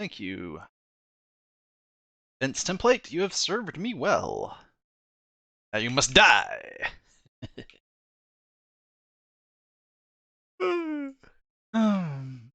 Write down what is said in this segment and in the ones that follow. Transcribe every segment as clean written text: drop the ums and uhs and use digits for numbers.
Thank you. Vince Template, you have served me well. Now you must die. um,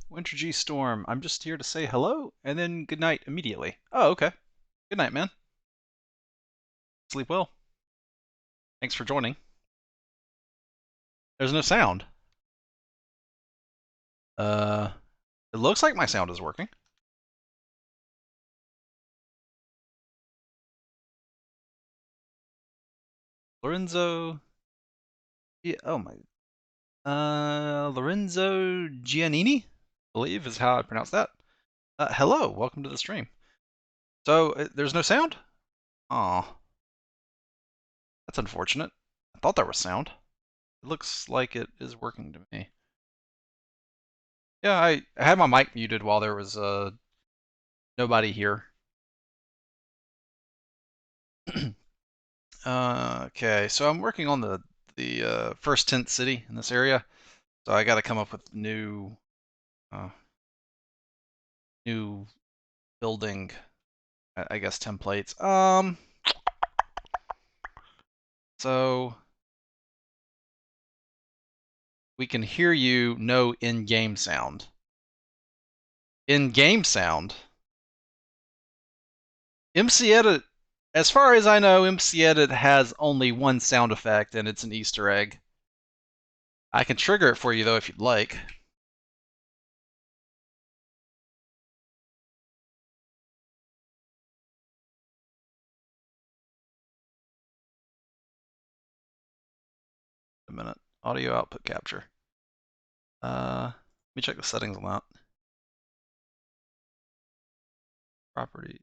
Winter G Storm, I'm just here to say hello and then good night immediately. Oh, okay. Good night, man. Sleep well. Thanks for joining. There's no sound. Uh, it looks like my sound is working. Lorenzo. Yeah, oh my. Lorenzo Giannini, I believe is how I pronounce that. Hello, welcome to the stream. So, there's no sound? Aw, that's unfortunate. I thought there was sound. It looks like it is working to me. Yeah, I had my mic muted while there was nobody here. Okay, so I'm working on the first tent city in this area, so I got to come up with uh, new building, I guess templates. So we can hear you, no in-game sound. In-game sound. MCedit, as far as I know, MCedit has only one sound effect, and it's an Easter egg. I can trigger it for you, though, if you'd like. A minute. Audio output capture. Let me check the settings on that. Property.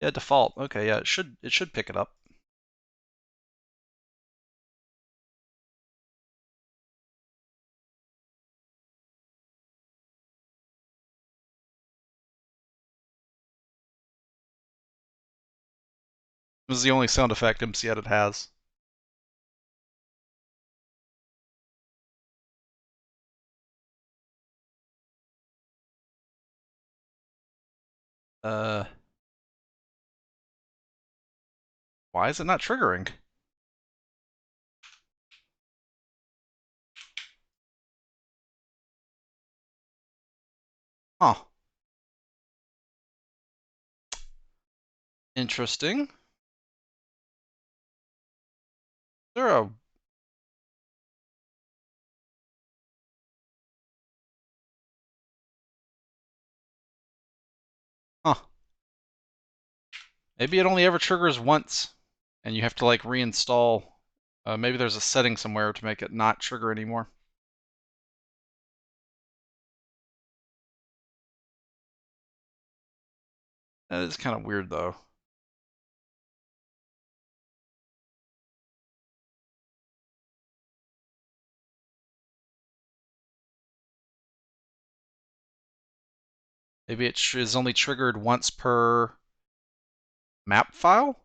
Yeah, default. Okay, yeah, it should pick it up. This is the only sound effect MCedit has. Why is it not triggering? Huh. Interesting. There a huh. Maybe it only ever triggers once, and you have to like reinstall Maybe there's a setting somewhere to make it not trigger anymore. That is kind of weird, though. Maybe it is only triggered once per map file?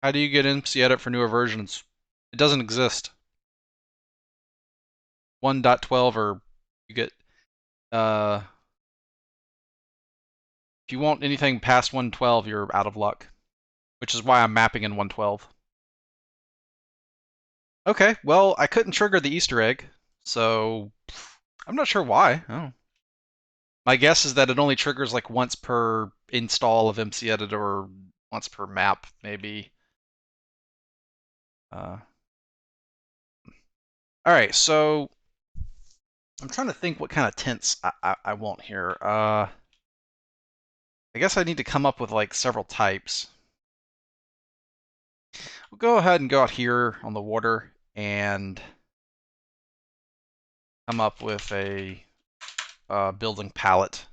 How do you get MCedit for newer versions? It doesn't exist. 1.12 or you get if you want anything past 112, you're out of luck. Which is why I'm mapping in 112. Okay, well, I couldn't trigger the Easter egg, so I'm not sure why. Oh. My guess is that it only triggers like once per install of MCedit or once per map, maybe. All right, so I'm trying to think what kind of tints I want here. I guess I need to come up with like several types. We'll go ahead and go out here on the water and come up with a building palette.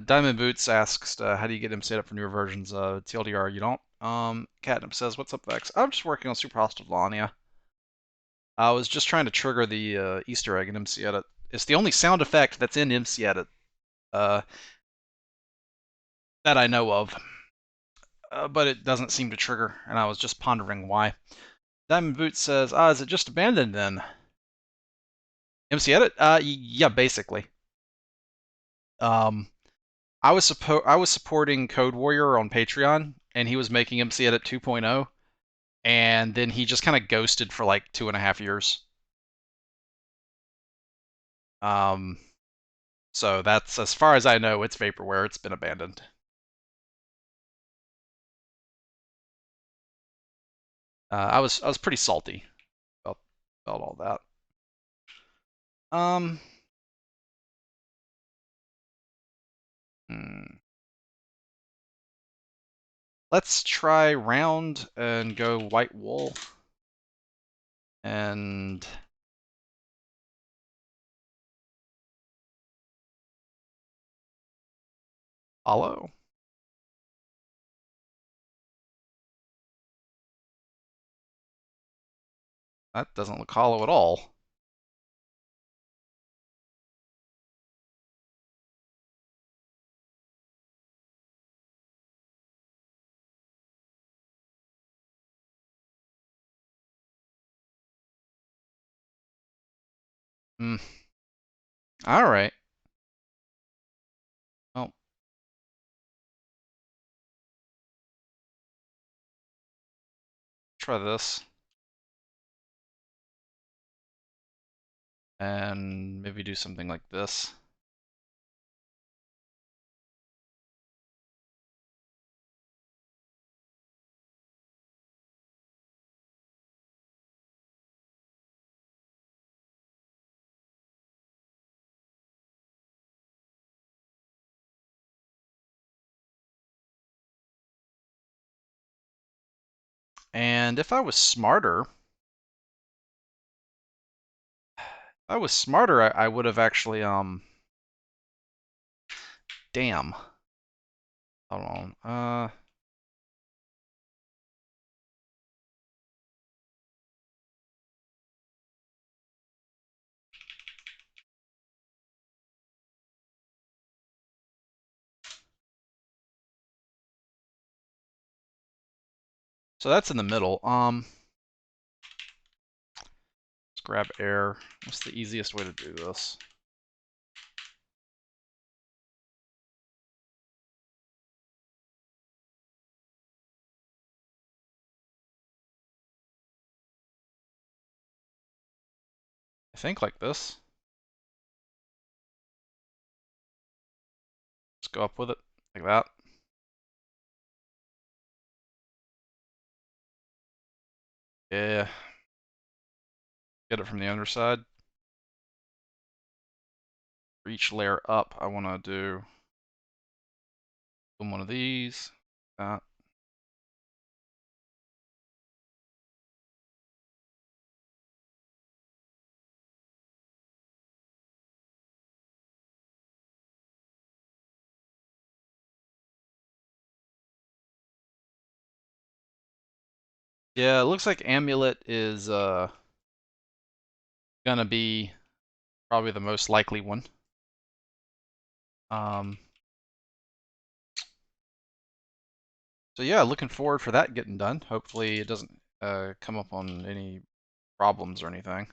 Diamond Boots asks, how do you get him set up for newer versions? TLDR, you don't. Catnip says, what's up, Vex? I'm just working on Super Hostile Dalania. I was just trying to trigger the Easter egg in MCedit. It's the only sound effect that's in MCedit uh, that I know of. But it doesn't seem to trigger, and I was just pondering why. Diamond Boots says, is it just abandoned then? MCedit? Yeah, basically. Um, I was supporting Code Warrior on Patreon, and he was making MCedit 2.0, and then he just kind of ghosted for like 2.5 years. Um, so that's as far as I know. It's vaporware. It's been abandoned. I was pretty salty about all that. Um, hmm. Let's try round and go white wool and hollow. That doesn't look hollow at all. Hmm. All right. Well, try this and maybe do something like this. And if I was smarter, I would have actually damn. Hold on. So that's in the middle. Let's grab air. What's the easiest way to do this? I think like this. Just go up with it like that. Yeah. Get it from the underside. For each layer up, I want to do one of these. Yeah, it looks like Amulet is gonna be probably the most likely one. So yeah, looking forward for that getting done. Hopefully it doesn't come up on any problems or anything.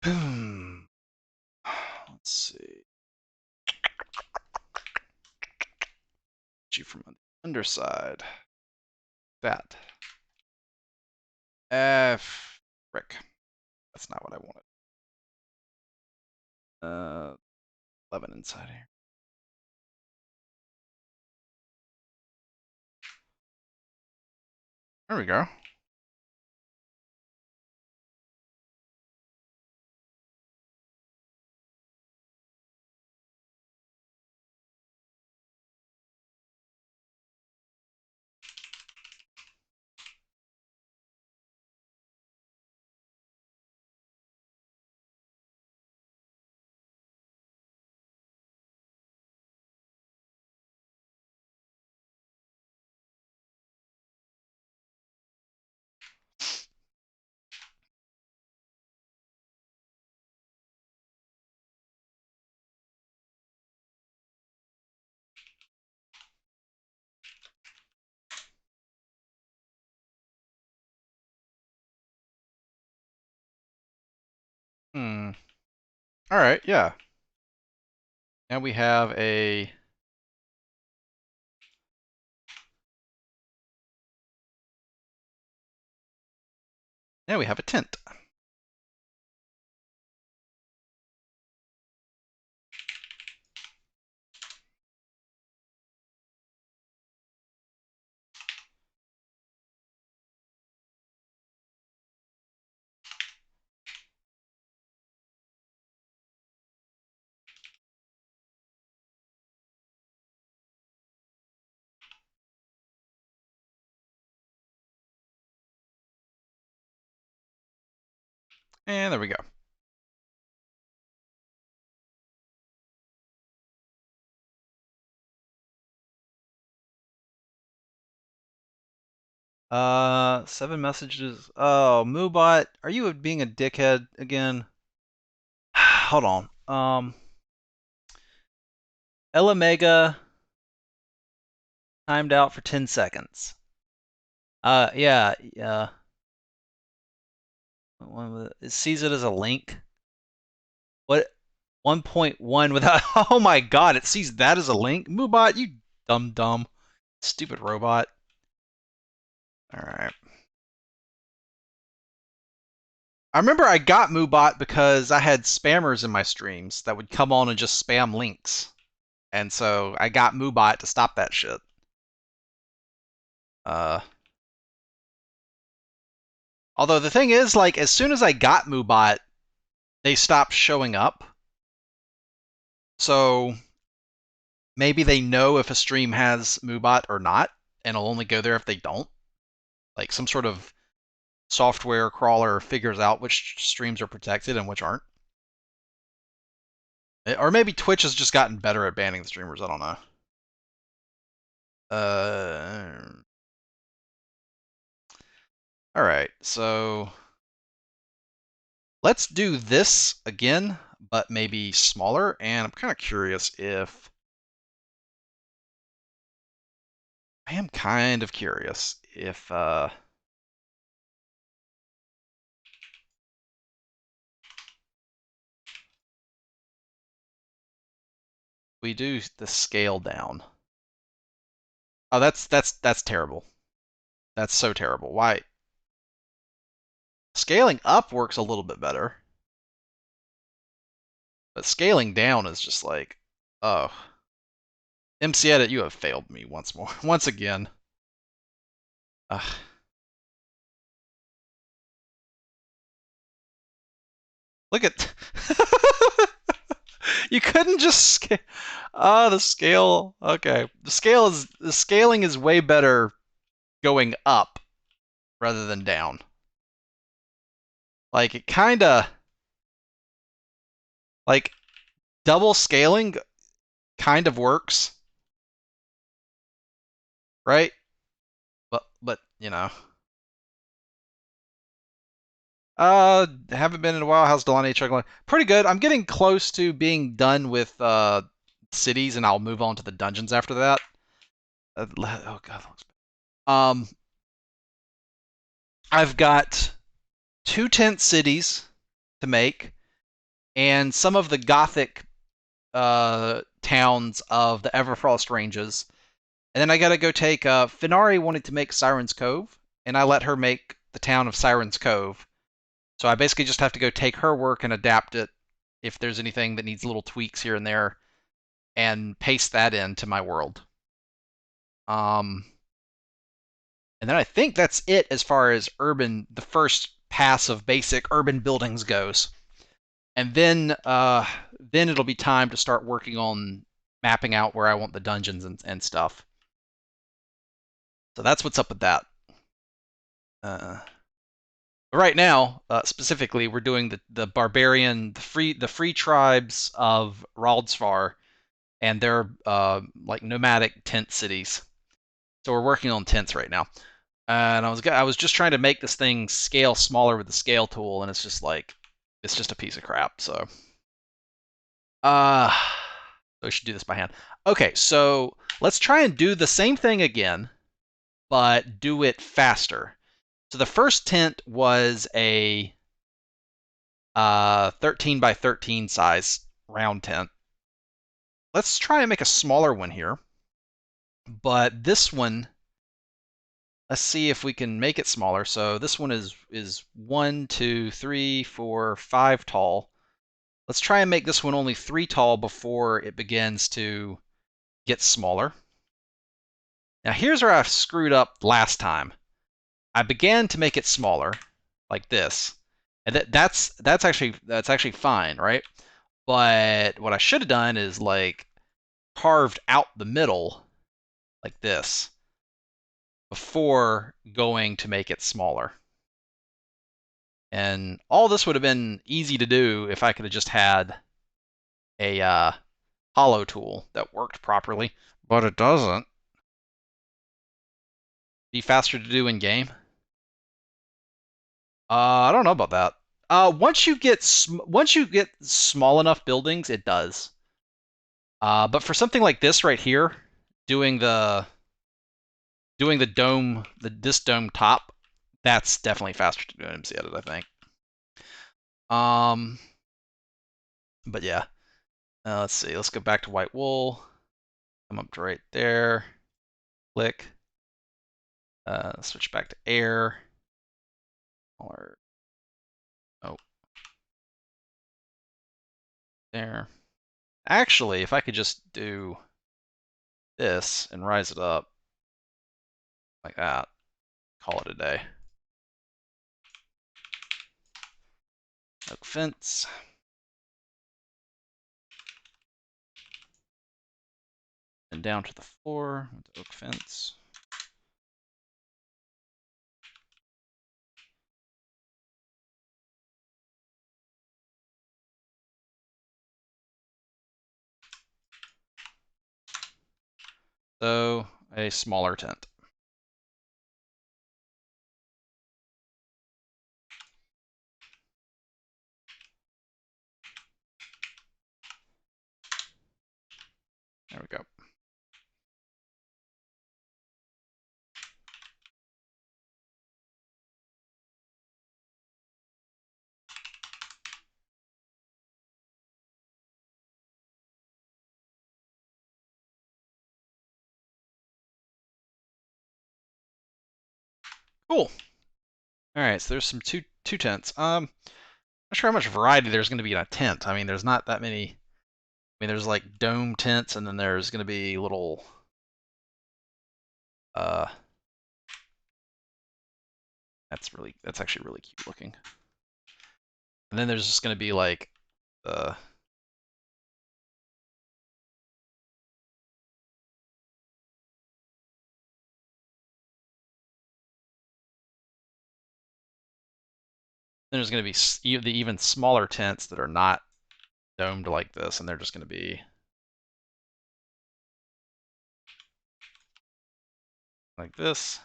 Let's see. You from the underside. That. Frick. That's not what I wanted. 11 inside here. There we go. All right, yeah. Now we have a tint. And there we go. Seven messages. Oh, Moobot, are you being a dickhead again? Hold on. Elamega timed out for 10 seconds. Yeah. It sees it as a link. What? 1.1 without. Oh my god! It sees that as a link. Moobot, you dumb, stupid robot. All right. I remember I got Moobot because I had spammers in my streams that would come on and just spam links. And so I got Moobot to stop that shit. Although the thing is, like, as soon as I got Moobot, they stopped showing up. So maybe they know if a stream has Moobot or not, and it'll only go there if they don't. Like some sort of software crawler figures out which streams are protected and which aren't. Or maybe Twitch has just gotten better at banning the streamers. I don't know. All right, so let's do this again, but maybe smaller. And I'm kind of curious if I am kind of curious if we do the scale down. Oh, that's terrible. That's so terrible. Why? Scaling up works a little bit better, but scaling down is just like, oh. MCedit, you have failed me once more. Once again. Ugh. Look at... You couldn't just scale... Oh, the scale... Okay. The scaling is way better going up rather than down. Like, it kinda... Like, double scaling kind of works, right? But you know... Haven't been in a while. How's Dalania chugging? Pretty good. I'm getting close to being done with cities, and I'll move on to the dungeons after that. Oh god, that looks bad. I've got 2 tent cities to make, and some of the Gothic towns of the Everfrost ranges, and then I gotta go take. Finari wanted to make Siren's Cove, and I let her make the town of Siren's Cove. So I basically just have to go take her work and adapt it if there's anything that needs little tweaks here and there, and paste that into my world. And then I think that's it as far as the first pass of basic urban buildings goes. And then it'll be time to start working on mapping out where I want the dungeons and stuff. So that's what's up with that. Right now, specifically, we're doing the barbarian, the free tribes of Raldsvar, and their like nomadic tent cities. So we're working on tents right now, and I was just trying to make this thing scale smaller with the scale tool, and it's just like it's just a piece of crap. So, so we should do this by hand. Okay, so let's try and do the same thing again, but do it faster. So the first tent was a 13 by 13 size round tent. Let's try and make a smaller one here. But this one, let's see if we can make it smaller. So this one is 1, 2, 3, 4, 5 tall. Let's try and make this one only 3 tall before it begins to get smaller. Now here's where I screwed up last time. I began to make it smaller, like this, and that's actually fine, right? But what I should have done is like carved out the middle like this before going to make it smaller. And all this would have been easy to do if I could have just had a hollow tool that worked properly, but it doesn't. Be faster to do in game. I don't know about that. Once you get small enough buildings, it does. But for something like this right here, doing the dome, this dome top, that's definitely faster to do in MCedit, I think. But yeah, let's see. Let's go back to white wool. Come up to right there. Click. Switch back to air. Or oh, there. Actually, if I could just do this and rise it up like that, call it a day. Oak fence. And down to the floor with the oak fence. So a smaller tent. There we go. Cool. All right, so there's some two tents. Not sure how much variety there's going to be in a tent. I mean, there's not that many. I mean, there's like dome tents, and then there's going to be little. That's actually really cute looking. And then there's just going to be like, then there's going to be the even smaller tents that are not domed like this, and they're just going to be like this.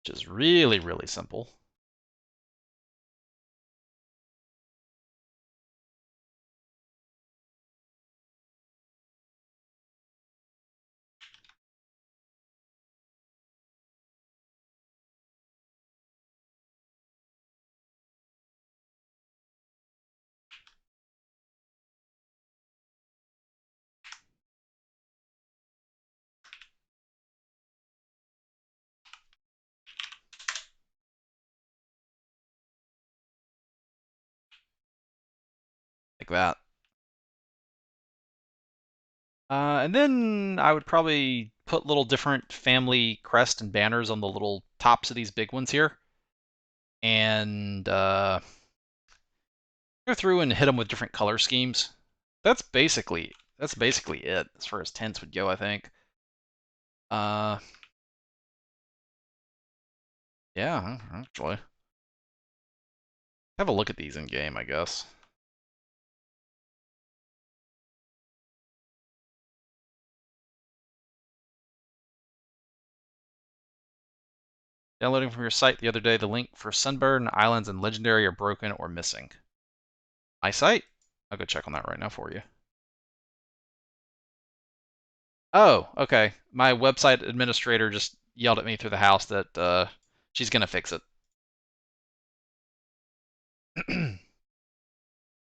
Which is really, really simple. Like that. And then I would probably put little different family crest and banners on the little tops of these big ones here. And go through and hit them with different color schemes. That's basically it as far as tents would go, I think. Yeah, actually. Have a look at these in game, I guess. Downloading from your site the other day, the link for Sunburn, Islands, and Legendary are broken or missing. My site? I'll go check on that right now for you. Oh, okay. My website administrator just yelled at me through the house that she's gonna fix it.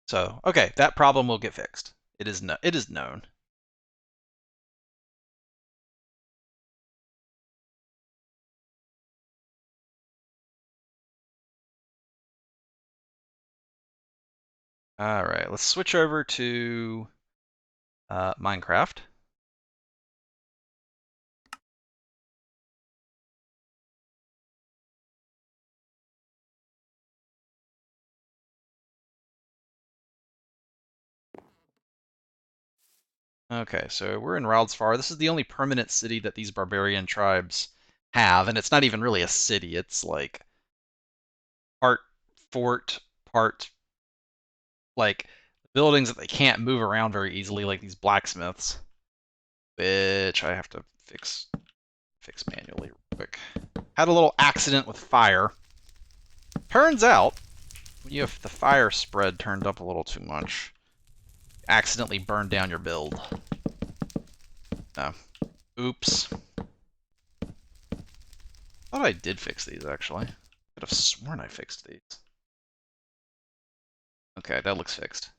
So, okay, that problem will get fixed. It is known. All right, let's switch over to Minecraft. Okay, so we're in Raldsfar. This is the only permanent city that these barbarian tribes have, and it's not even really a city. It's like part fort, part like buildings that they can't move around very easily, like these blacksmiths, which I have to fix manually real quick. Had a little accident with fire. Turns out, when you have the fire spread turned up a little too much, you accidentally burned down your build. No. Oops. Thought I did fix these, actually. Could have sworn I fixed these. Okay, that looks fixed.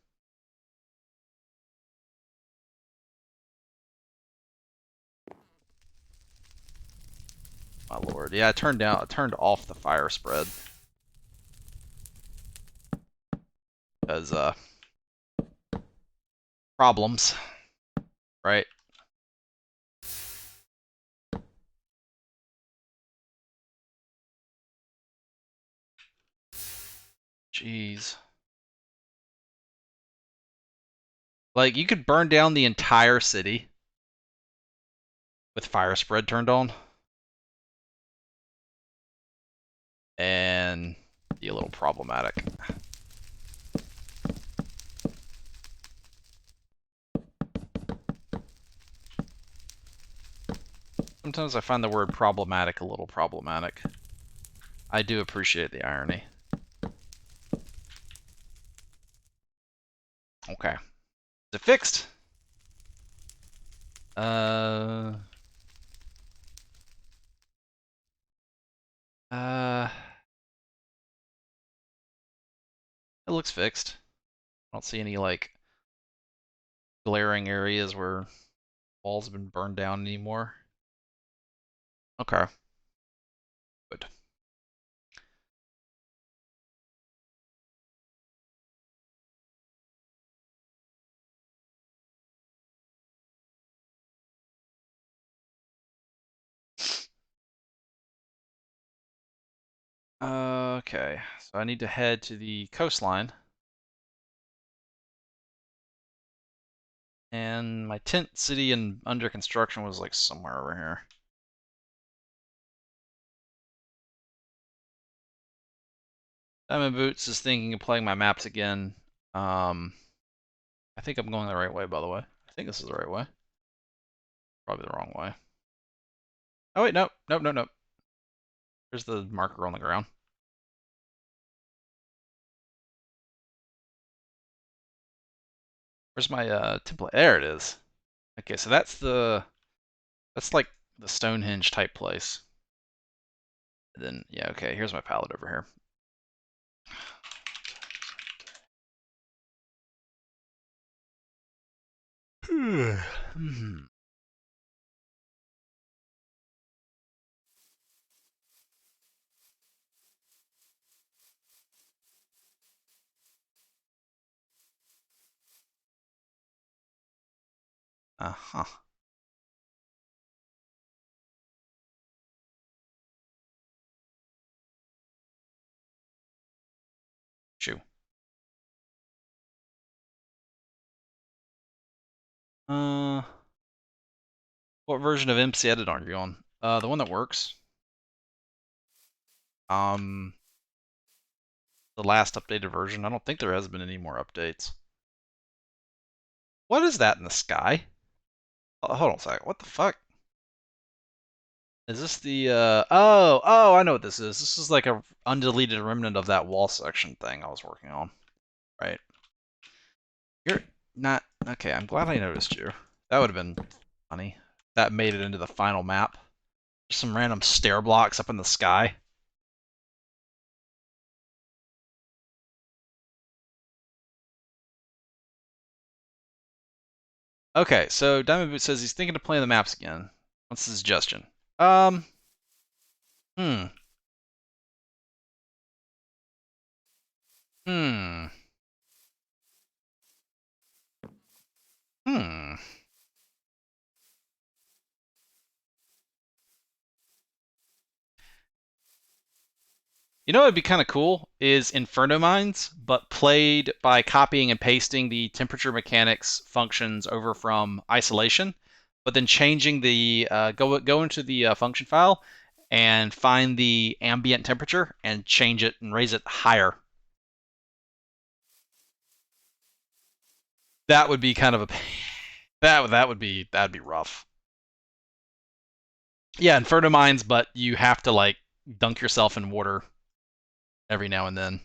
My lord. Yeah, I turned off the fire spread. Because, problems. Right? Jeez. Like, you could burn down the entire city with fire spread turned on. And be a little problematic. Sometimes I find the word problematic a little problematic. I do appreciate the irony. Okay. Is it fixed? Uh... Uh... It looks fixed. I don't see any, like, glaring areas where walls have been burned down anymore. Okay. Good. Okay, so I need to head to the coastline. And my tent city and under construction was like somewhere over here. Diamond Boots is thinking of playing my maps again. I think I'm going the right way, by the way. I think this is the right way. Probably the wrong way. Oh wait, nope, nope, nope, nope. There's the marker on the ground. Where's my template? There it is. Okay, so that's like the Stonehenge type place. And then yeah, okay, here's my palette over here. Uh-huh. Shoo. Uh, what version of MCedit are you on? The one that works. Um, the last updated version. I don't think there has been any more updates. What is that in the sky? Oh, hold on a second. What the fuck? Is this the oh, I know what this is. This is like a undeleted remnant of that wall section thing I was working on. Right. You're not okay, I'm glad I noticed you. That would have been funny. That made it into the final map. Just some random stair blocks up in the sky. Okay, so Diamond Boot says he's thinking of playing the maps again. What's the suggestion? Um, hmm. Hmm. Hmm. You know what would be kind of cool is Inferno Mines, but played by copying and pasting the temperature mechanics functions over from isolation, but then changing the go into the function file and find the ambient temperature and change it and raise it higher. That would be kind of a that'd be rough. Yeah, Inferno Mines, but you have to like dunk yourself in water every now and then.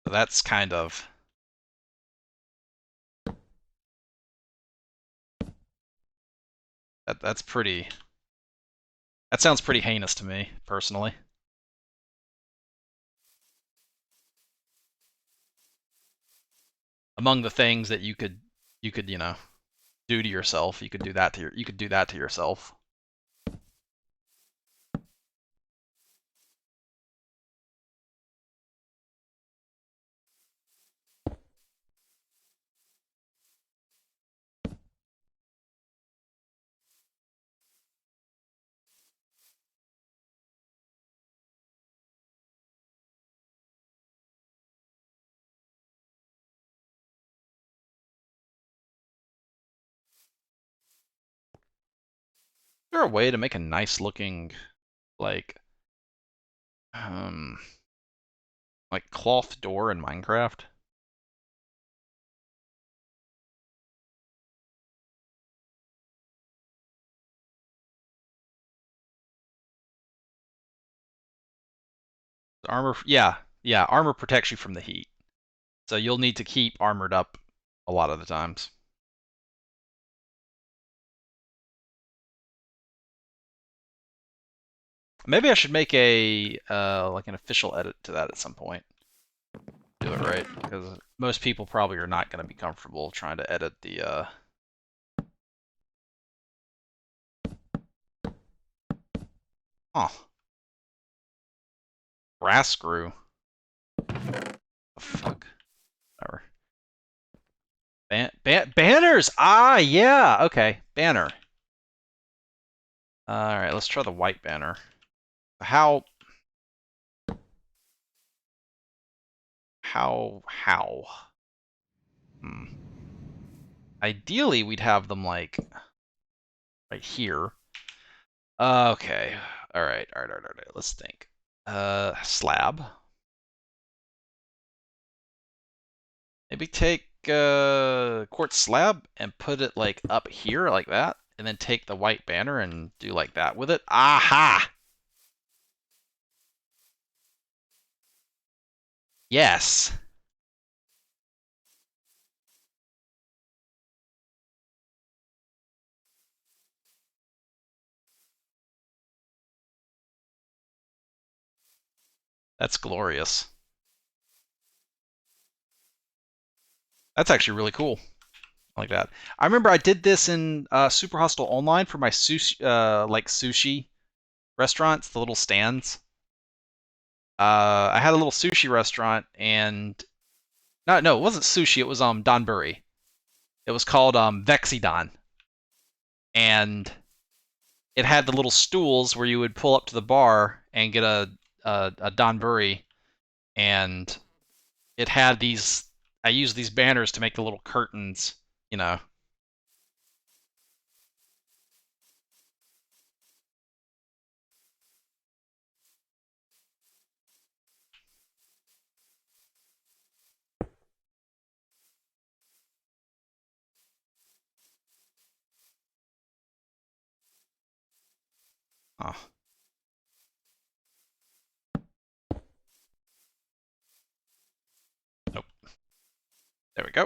So that's kind of that's pretty. That sounds pretty heinous to me personally. Among the things that you could do to yourself, you could do that to you could do that to yourself. Is there a way to make a nice looking like um like cloth door in Minecraft? Armor, yeah, yeah. Armor protects you from the heat, so you'll need to keep armored up a lot of the times. Maybe I should make a like an official edit to that at some point. Do it right, because most people probably are not going to be comfortable trying to edit the. Oh, brass screw. Oh, fuck. Whatever. Banners. Ah, yeah. Okay, banner. All right, let's try the white banner. How? How? Hmm. Ideally, we'd have them like right here. Okay. All right. All right. All right. All right. Let's think. Slab. Maybe take quartz slab and put it like up here like that, and then take the white banner and do like that with it. Aha! Yes. That's glorious. That's actually really cool. Like that. I remember I did this in Super Hostile Online for my sushi, like sushi restaurants, the little stands. I had a little sushi restaurant, and no, it wasn't sushi. It was donburi. It was called Vexidon, and it had the little stools where you would pull up to the bar and get a donburi, and it had these. I used these banners to make the little curtains, you know. Oh, nope. There we go.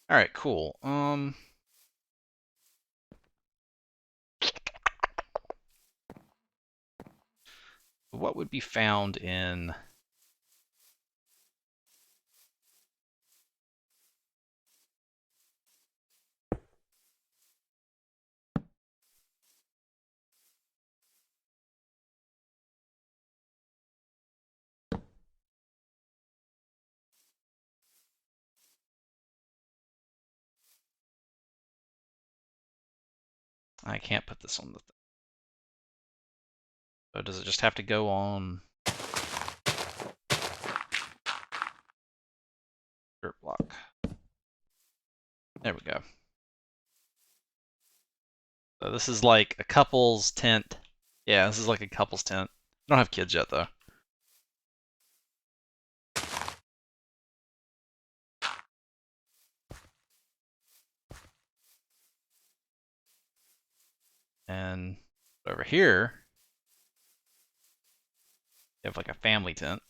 All right, cool. What would be found in? I can't put this on the. So does it just have to go on dirt block? There we go. So this is like a couple's tent. Yeah, this is like a couple's tent. I don't have kids yet though. And over here, you have like a family tent.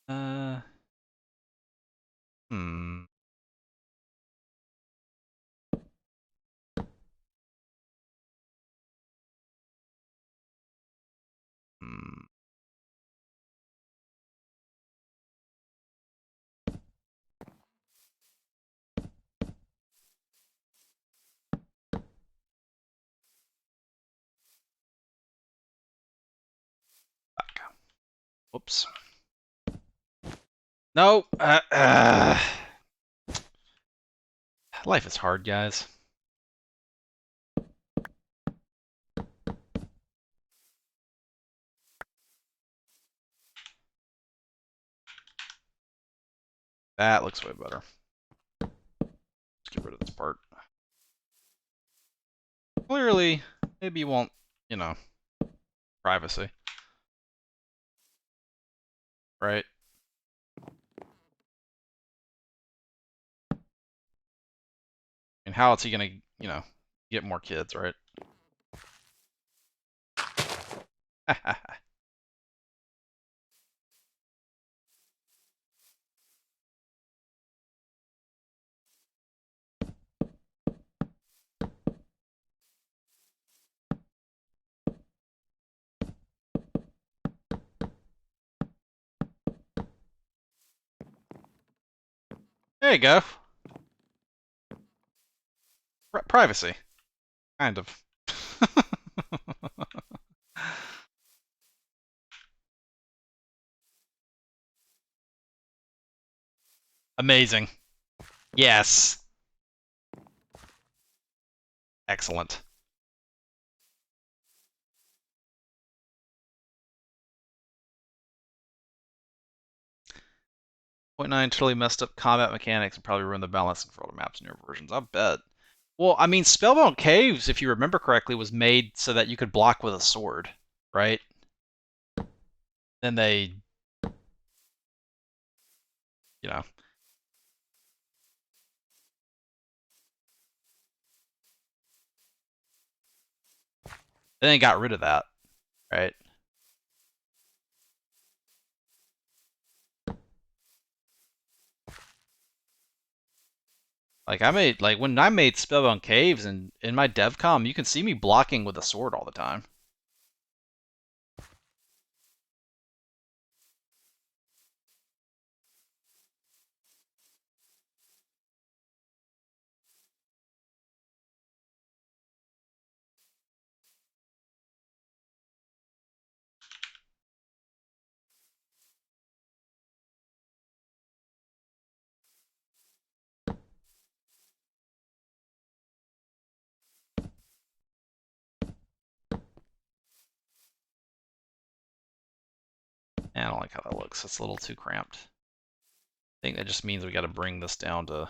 Uh, hmm. Whoops. No. Life is hard, guys. That looks way better. Let's get rid of this part. Clearly, maybe you won't, you know, privacy. Right? And how is he gonna, you know, get more kids, right? There you go. Privacy. Kind of. Amazing. Yes. Excellent. 0.9 totally messed up combat mechanics and probably ruined the balancing for all the maps in your versions. I bet. Well, I mean, Spellbound Caves, if you remember correctly, was made so that you could block with a sword, right? Then they, you know, then they got rid of that, right? Like when I made Spellbound Caves and in my DevCom, you can see me blocking with a sword all the time. I don't like how that looks. It's a little too cramped. I think that just means we got to bring this down to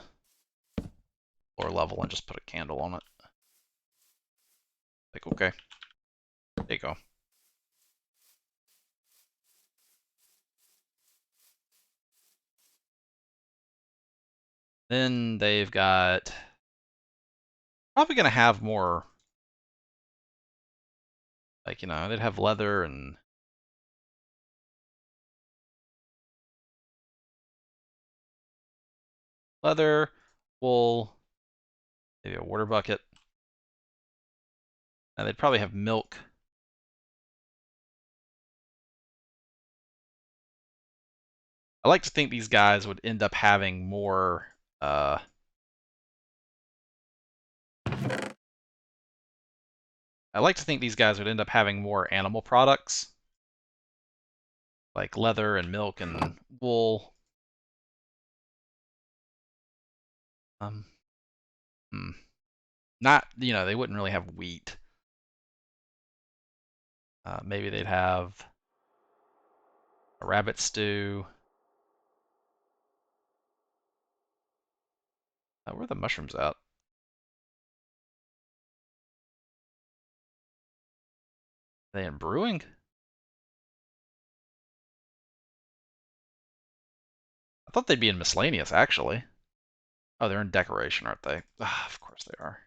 lower level and just put a candle on it. Like, okay. There you go. Then they've got probably gonna have more, like, you know, they'd have leather and leather, wool, maybe a water bucket. And they'd probably have milk. I like to think these guys would end up having more, I like to think these guys would end up having more animal products, like leather and milk and wool. Um, Not, you know, they wouldn't really have wheat. Maybe they'd have a rabbit stew. Where are the mushrooms at? Are they in brewing? I thought they'd be in miscellaneous, actually. Oh, they're in decoration, aren't they? Ah, of course they are.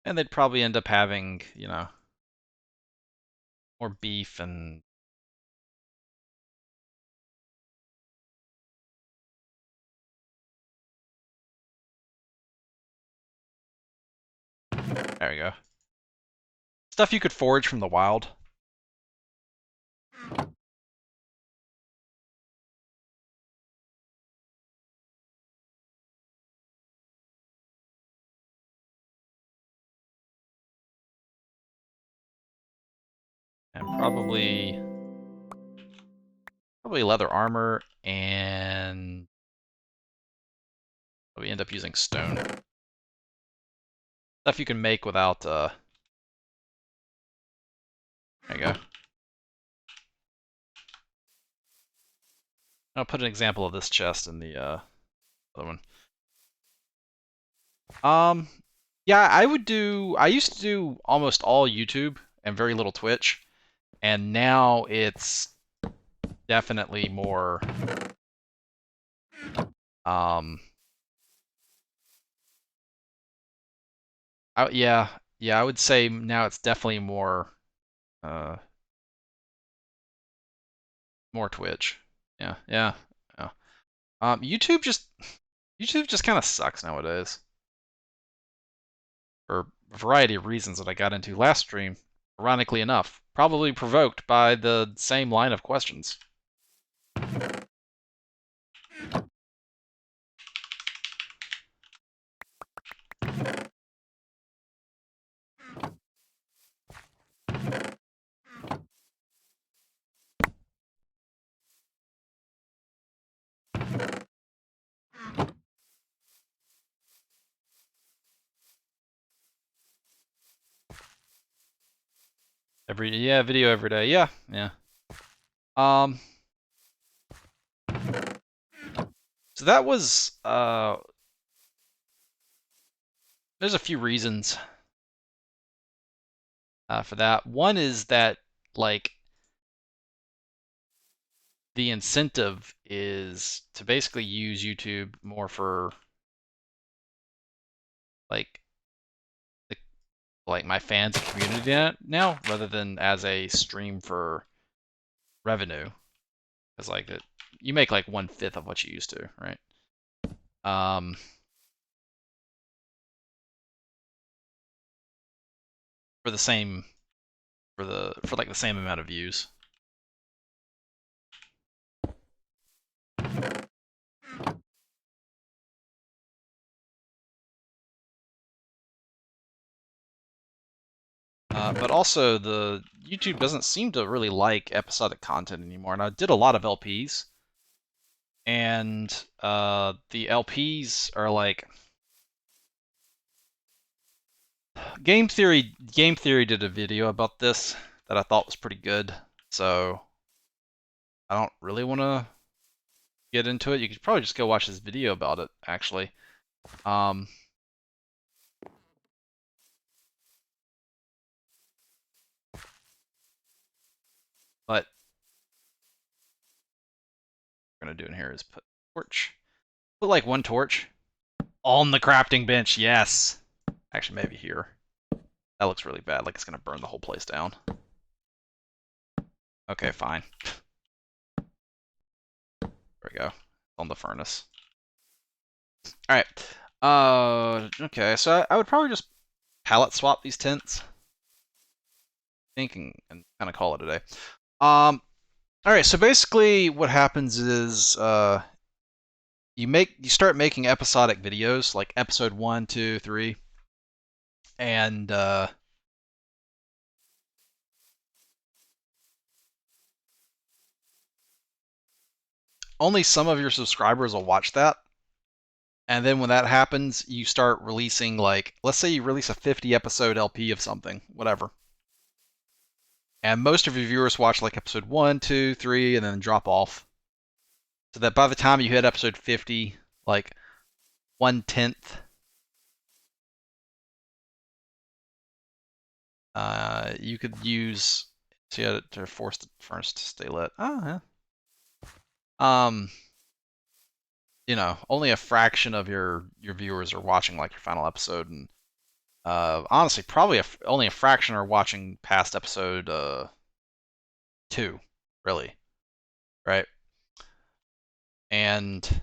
And they'd probably end up having, you know, more beef and there we go. Stuff you could forage from the wild. Probably leather armor, and we end up using stone. Stuff you can make without, there you go. I'll put an example of this chest in the other one. Yeah, I used to do almost all YouTube and very little Twitch, and now it's definitely more, yeah, I would say now it's definitely more, more Twitch. Yeah, yeah, yeah. YouTube just kind of sucks nowadays for a variety of reasons that I got into last stream. Ironically enough, probably provoked by the same line of questions. Video every day. Yeah, yeah. So that was there's a few reasons for that. One is that, like, the incentive is to basically use YouTube more for, like, my fans and community now, rather than as a stream for revenue. Because, like, you make like 1/5 of what you used to, right? For the same, for like the same amount of views. But also, the YouTube doesn't seem to really like episodic content anymore. And I did a lot of LPs, and the LPs are like, Game Theory did a video about this that I thought was pretty good. So I don't really want to get into it. You could probably just go watch this video about it, actually. But what we're gonna do in here is put like one torch on the crafting bench. Yes. Actually, maybe here. That looks really bad. Like it's gonna burn the whole place down. Okay, fine. There we go. On the furnace. All right. Okay. So I would probably just pallet swap these tents. Thinking and kind of call it a day. All right. So basically, what happens is you start making episodic videos, like episode 1, 2, 3, and only some of your subscribers will watch that. And then when that happens, you start releasing, like, let's say you release a 50 episode LP of something, whatever. And most of your viewers watch like episode 1, 2, 3, and then drop off. So that by the time you hit episode 50, like 1/10, you could use to force the furnace to stay lit. Oh, yeah. Only a fraction of your viewers are watching like your final episode, and honestly, probably only a fraction are watching past episode 2, really, right? And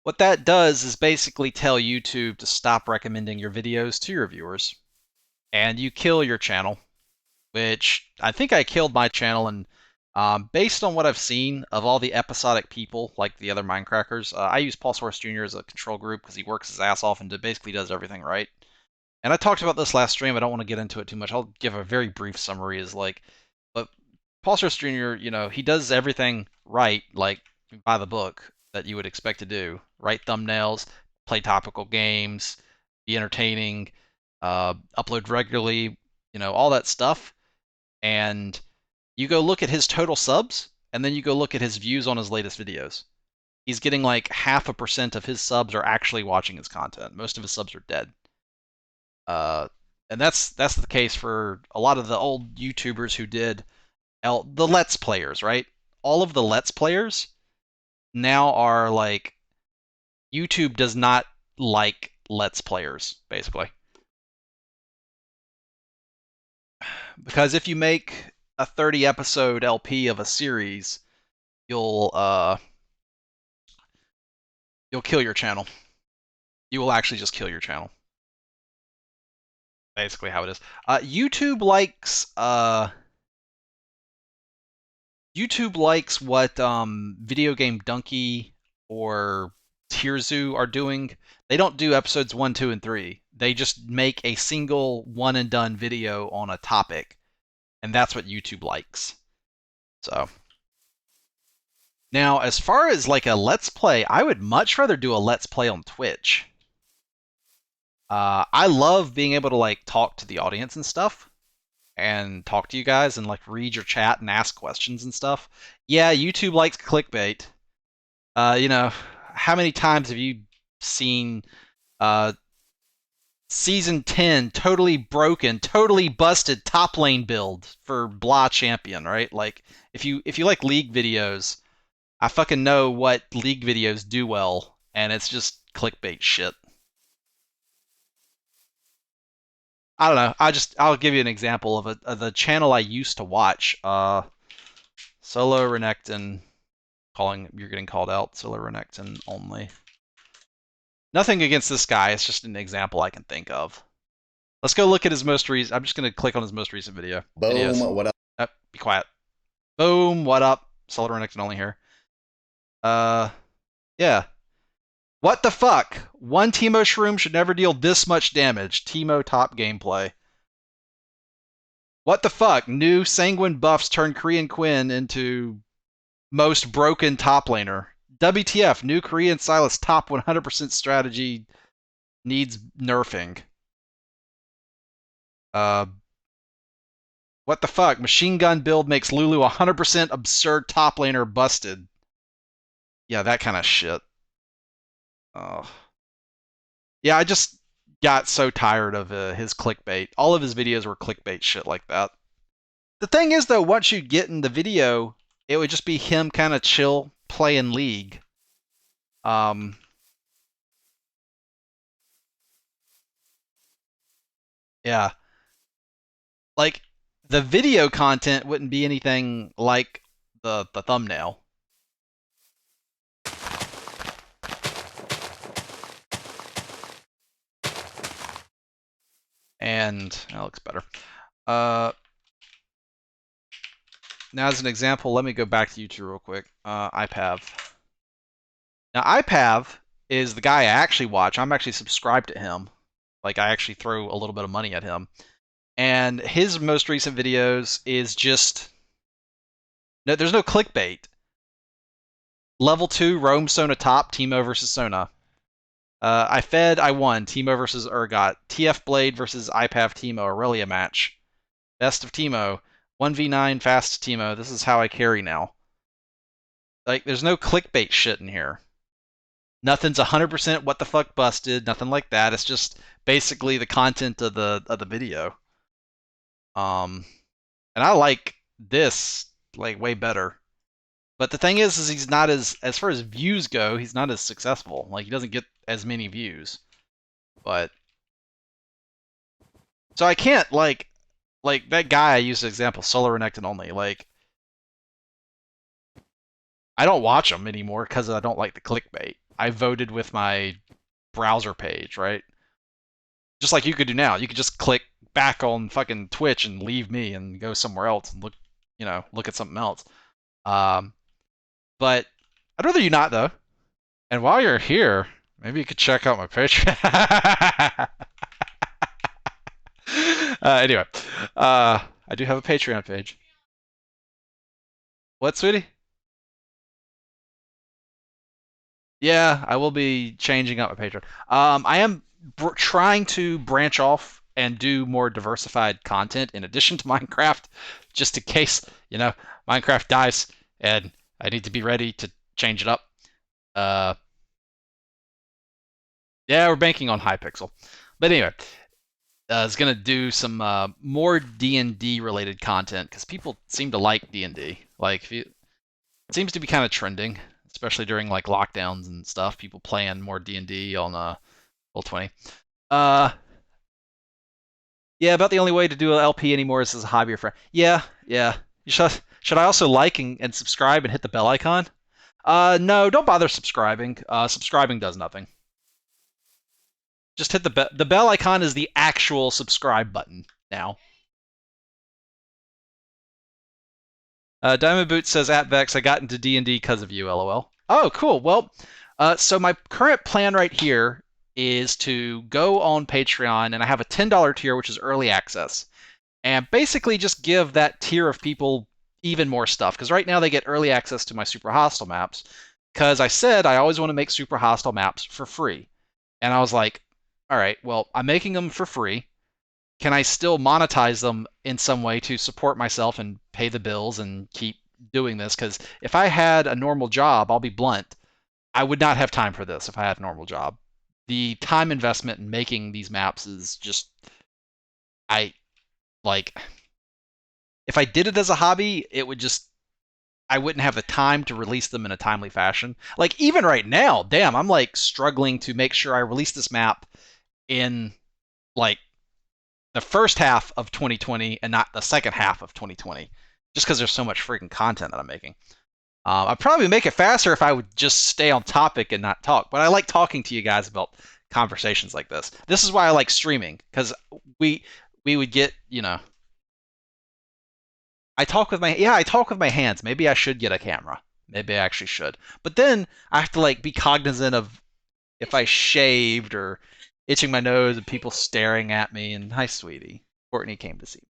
what that does is basically tell YouTube to stop recommending your videos to your viewers, and you kill your channel, which I think I killed my channel. And based on what I've seen of all the episodic people, like the other Minecrackers, I use Paul Source Jr. as a control group because he works his ass off and basically does everything right. And I talked about this last stream. I don't want to get into it too much. I'll give a very brief summary. Is like, but Paul Strauss Jr., he does everything right, like by the book that you would expect to do. Write thumbnails, play topical games, be entertaining, upload regularly, all that stuff. And you go look at his total subs, and then you go look at his views on his latest videos. He's getting like 0.5% of his subs are actually watching his content. Most of his subs are dead. And that's the case for a lot of the old YouTubers who did the Let's Players, right? All of the Let's Players now are like, YouTube does not like Let's Players, basically. Because if you make a 30 episode LP of a series, you'll kill your channel. You will actually just kill your channel. Basically how it is. YouTube likes what Video Game Donkey or Tierzu are doing. They don't do episodes 1, 2, and 3. They just make a single one and done video on a topic, and that's what YouTube likes. So now, as far as like a Let's Play, I would much rather do a Let's Play on Twitch. I love being able to like talk to the audience and stuff, and talk to you guys and like read your chat and ask questions and stuff. Yeah, YouTube likes clickbait. How many times have you seen season 10 totally broken, totally busted top lane build for blah champion, right? Like if you like League videos, I fucking know what League videos do well, and it's just clickbait shit. I don't know. I'll give you an example of the channel I used to watch. Solo Renekton, you're getting called out. Solo Renekton only. Nothing against this guy. It's just an example I can think of. Let's go look at his most recent. I'm just gonna click on his most recent video. Boom. Videos. What up? Be quiet. Boom. What up? Solo Renekton only here. Yeah. What the fuck? One Teemo Shroom should never deal this much damage. Teemo top gameplay. What the fuck? New Sanguine buffs turn Korean Quinn into most broken top laner. WTF? New Korean Silas top 100% strategy needs nerfing. What the fuck? Machine gun build makes Lulu 100% absurd top laner busted. Yeah, that kind of shit. Oh. Yeah, I just got so tired of his clickbait. All of his videos were clickbait shit like that. The thing is, though, once you get in the video, it would just be him kind of chill playing League. Yeah. Like, the video content wouldn't be anything like the thumbnail. And that looks better. Now, as an example, let me go back to YouTube real quick. IPAV. Now, IPAV is the guy I actually watch. I'm actually subscribed to him. Like, I actually throw a little bit of money at him. And his most recent videos is just... No, there's no clickbait. Level 2, Roam Sona top, Teemo versus Sona. I won. Teemo versus Urgot. TF Blade versus IPAV Teemo, Aurelia match. Best of Teemo. 1v9 fast Teemo. This is how I carry now. Like, there's no clickbait shit in here. Nothing's 100% what the fuck busted. Nothing like that. It's just basically the content of the video. And I like this like way better. But the thing is he's not as far as views go, he's not as successful. Like, he doesn't get as many views. But so I can't like that guy I used as an example, Solo Renekton only. Like, I don't watch him anymore because I don't like the clickbait. I voted with my browser page, right? Just like you could do now. You could just click back on fucking Twitch and leave me and go somewhere else and look at something else. But I'd rather you not, though. And while you're here, maybe you could check out my Patreon. Anyway, I do have a Patreon page. What, sweetie? Yeah, I will be changing up my Patreon. I am trying to branch off and do more diversified content in addition to Minecraft, just in case, Minecraft dies and I need to be ready to change it up. Uh, yeah, we're banking on Hypixel. But anyway, I was gonna do some more D&D related content because people seem to like D&D. Like, it seems to be kind of trending, especially during like lockdowns and stuff. People playing more D&D on Roll20. Uh, yeah, about the only way to do an LP anymore is as a hobby or friend. Yeah, yeah. Should I also like and subscribe and hit the bell icon? No, don't bother subscribing. Subscribing does nothing. Just hit the bell icon is the actual subscribe button now. Diamond Boots says at Vex, I got into D&D because of you, lol. Oh, cool. Well, so my current plan right here is to go on Patreon, and I have a $10 tier, which is early access, and basically just give that tier of people even more stuff. Because right now they get early access to my super hostile maps. Because I said I always want to make super hostile maps for free, and I was like, all right, well, I'm making them for free. Can I still monetize them in some way to support myself and pay the bills and keep doing this? Because if I had a normal job, I'll be blunt, I would not have time for this if I had a normal job. The time investment in making these maps is just, I like, if I did it as a hobby, it would just, I wouldn't have the time to release them in a timely fashion. Like, even right now, damn, I'm like struggling to make sure I release this map in like the first half of 2020 and not the second half of 2020, just because there's so much freaking content that I'm making. I'd probably make it faster if I would just stay on topic and not talk. But I like talking to you guys about conversations like this. This is why I like streaming, because we we would get, I talk with my hands. Maybe I should get a camera. Maybe I actually should. But then I have to like be cognizant of if I shaved or itching my nose and people staring at me. And hi, sweetie. Courtney came to see me.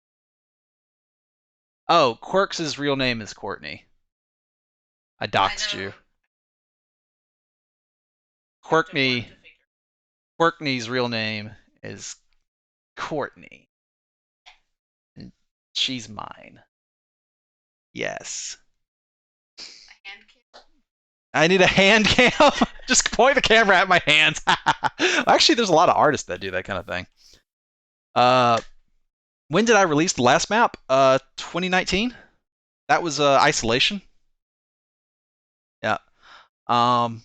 Oh, Quirks' real name is Courtney. I doxed you. Courtney. Courtney's real name is Courtney. And she's mine. Yes. I need a hand cam. Just point the camera at my hands. Actually, there's a lot of artists that do that kind of thing. Uh, when did I release the last map? 2019. That was Isolation. Yeah. Um,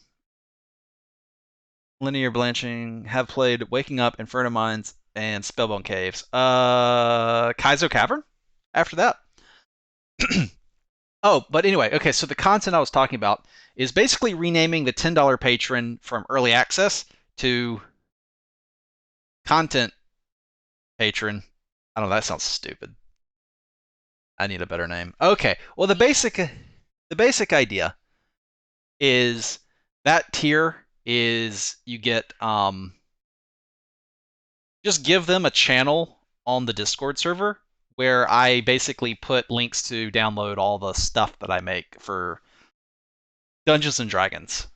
Linear Blanching. Have played Waking Up, Inferno Mines, and Spellbone Caves. Kaizo Cavern. After that. Oh, but anyway, okay, so the content I was talking about is basically renaming the $10 patron from early access to content patron. I don't know, that sounds stupid. I need a better name. Okay, well the basic idea is that tier is you get just give them a channel on the Discord server where I basically put links to download all the stuff that I make for Dungeons and Dragons.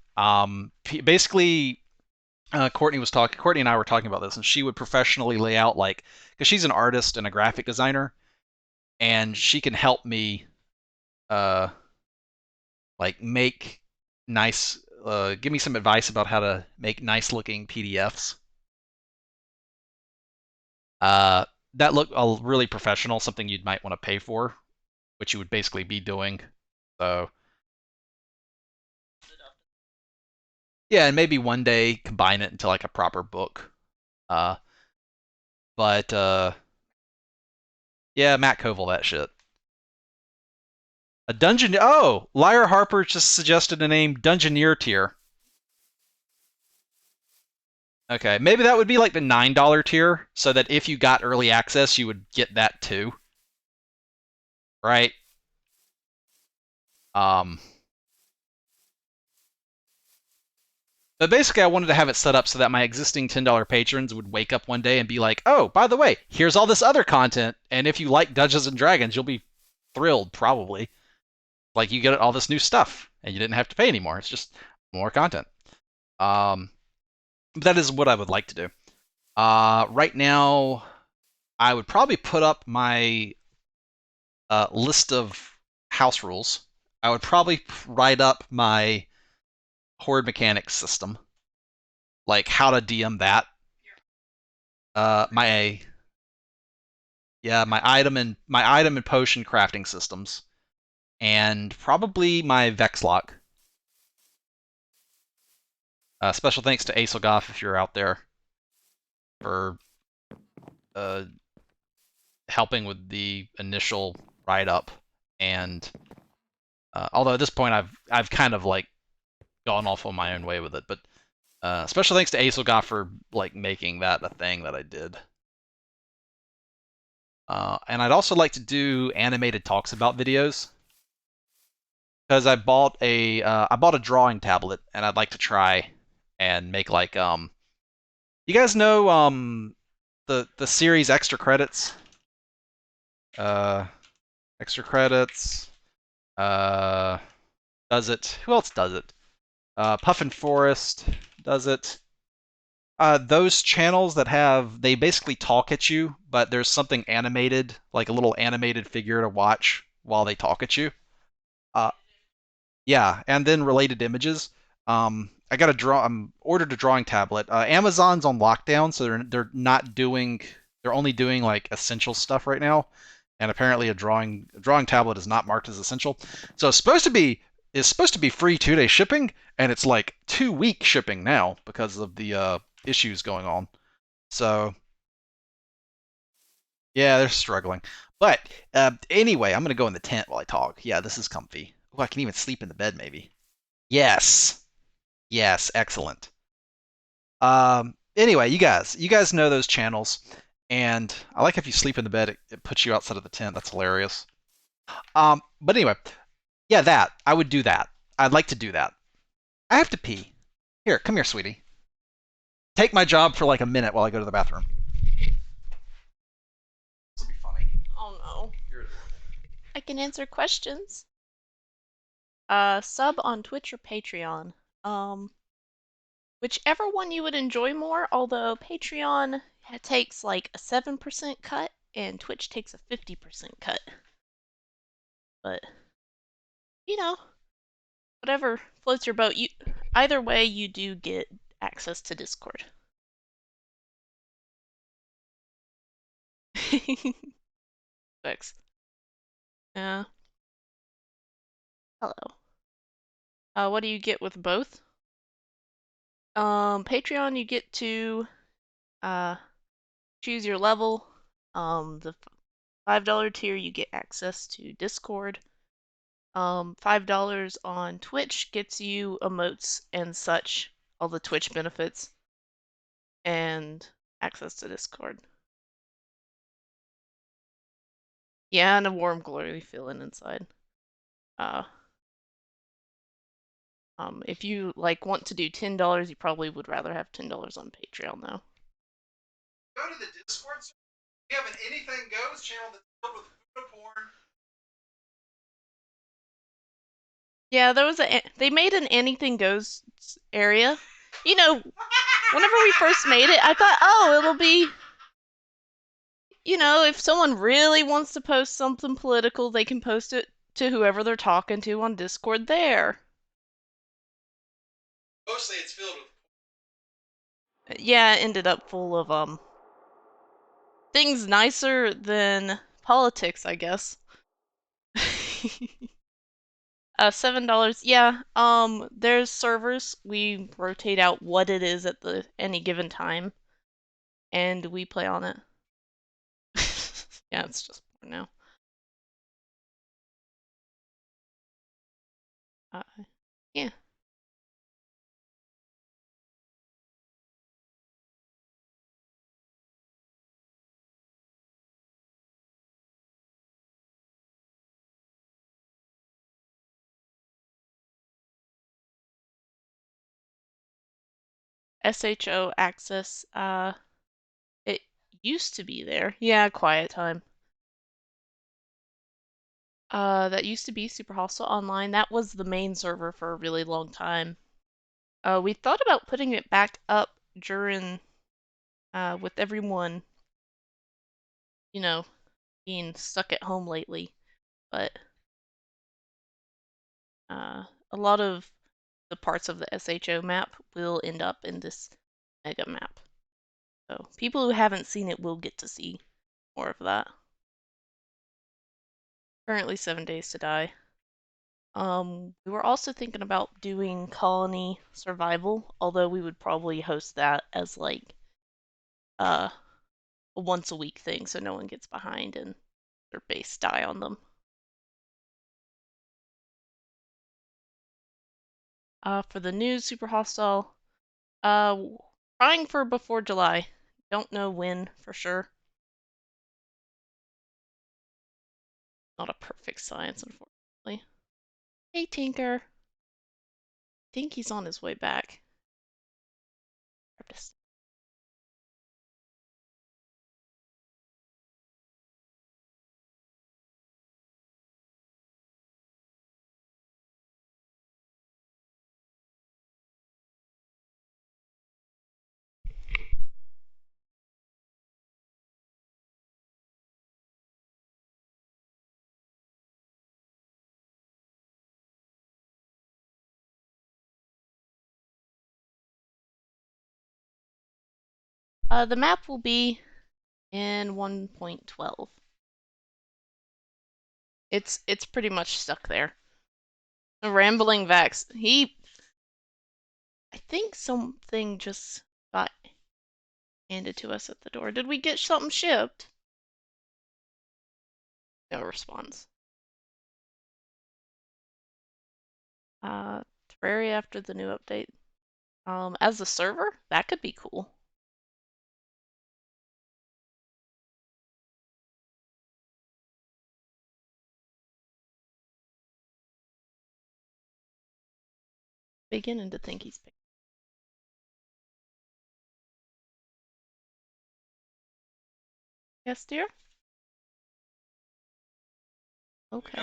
Basically, Courtney and I were talking about this, and she would professionally lay out like, because she's an artist and a graphic designer, and she can help me, uh, like make nice, give me some advice about how to make nice looking PDFs. Uh, that look really professional, something you might want to pay for, which you would basically be doing. So yeah, and maybe one day combine it into like a proper book. Uh, but yeah, Matt Koval, that shit. A dungeon. Oh, Lyra Harper just suggested a name, Dungeoneer tier. Okay, maybe that would be like the $9 tier, so that if you got early access, you would get that too, right? Um, But basically, I wanted to have it set up so that my existing $10 patrons would wake up one day and be like, oh, by the way, here's all this other content. And if you like Dungeons and Dragons, you'll be thrilled, probably. Like, you get all this new stuff, and you didn't have to pay anymore. It's just more content. That is what I would like to do. Right now, I would probably put up my list of house rules. I would probably write up my horde mechanics system, like how to DM that. My yeah, my item and potion crafting systems, and probably my Vexlock. Special thanks to Aeselgoth if you're out there for uh, helping with the initial write up. And although at this point I've kind of like gone off on my own way with it, but special thanks to Aeselgoth for like making that a thing that I did. And I'd also like to do animated talks about videos because I bought a drawing tablet and I'd like to try and make like you guys know the series extra credits uh extra credits does it, who else does it, Puffin Forest does it. Those channels that they basically talk at you, but there's something animated, like a little animated figure to watch while they talk at you. Uh, yeah, and then related images. I got I'm ordered a drawing tablet. Amazon's on lockdown, so they're not doing. They're only doing like essential stuff right now, and apparently a drawing tablet is not marked as essential. So it's supposed to be free 2-day shipping, and it's like 2-week shipping now because of the issues going on. So yeah, they're struggling. But anyway, I'm gonna go in the tent while I talk. Yeah, this is comfy. Oh, I can even sleep in the bed maybe. Yes. Yes, excellent. Anyway, you guys know those channels, and I like if you sleep in the bed, it puts you outside of the tent. That's hilarious. But anyway, yeah, that I would do that. I'd like to do that. I have to pee. Here, come here, sweetie. Take my job for like a minute while I go to the bathroom. This will be funny. Oh no. You're adorable. I can answer questions. Sub on Twitch or Patreon. Whichever one you would enjoy more, although Patreon takes like a 7% cut and Twitch takes a 50% cut. But you know, whatever floats your boat. Either way you do get access to Discord. Thanks. Yeah. Hello. What do you get with both? Patreon you get to choose your level. The $5 tier you get access to Discord. $5 on Twitch gets you emotes and such, all the Twitch benefits, and access to Discord. Yeah, and a warm, glowy feeling inside. If you like want to do $10, you probably would rather have $10 on Patreon though. Go to the Discord. We have an Anything Goes channel that's filled with photo porn. Yeah, they made an Anything Goes area. You know, whenever we first made it, I thought, oh, it'll be, if someone really wants to post something political, they can post it to whoever they're talking to on Discord there. Mostly it's filled with. Yeah, it ended up full of things nicer than politics, I guess. $7. Yeah. There's servers. We rotate out what it is at any given time, and we play on it. Yeah, it's just now. Yeah. SHO access. It used to be there. Yeah, quiet time. That used to be Super Hostile Online. That was the main server for a really long time. We thought about putting it back up during, with everyone, you know, being stuck at home lately, but a lot of the parts of the SHO map will end up in this mega map. So people who haven't seen it will get to see more of that. Currently 7 Days to Die. We were also thinking about doing Colony Survival, although we would probably host that as like a once a week thing so no one gets behind and their base die on them. For the new Super Hostile, uh, trying for before July. Don't know when for sure. Not a perfect science, unfortunately. Hey, Tinker. I think he's on his way back. The map will be in 1.12. It's pretty much stuck there. The Rambling Vax, I think something just got handed to us at the door. Did we get something shipped? No response. Terraria after the new update. As a server, that could be cool. Beginning to think he's big. Yes, dear? Okay.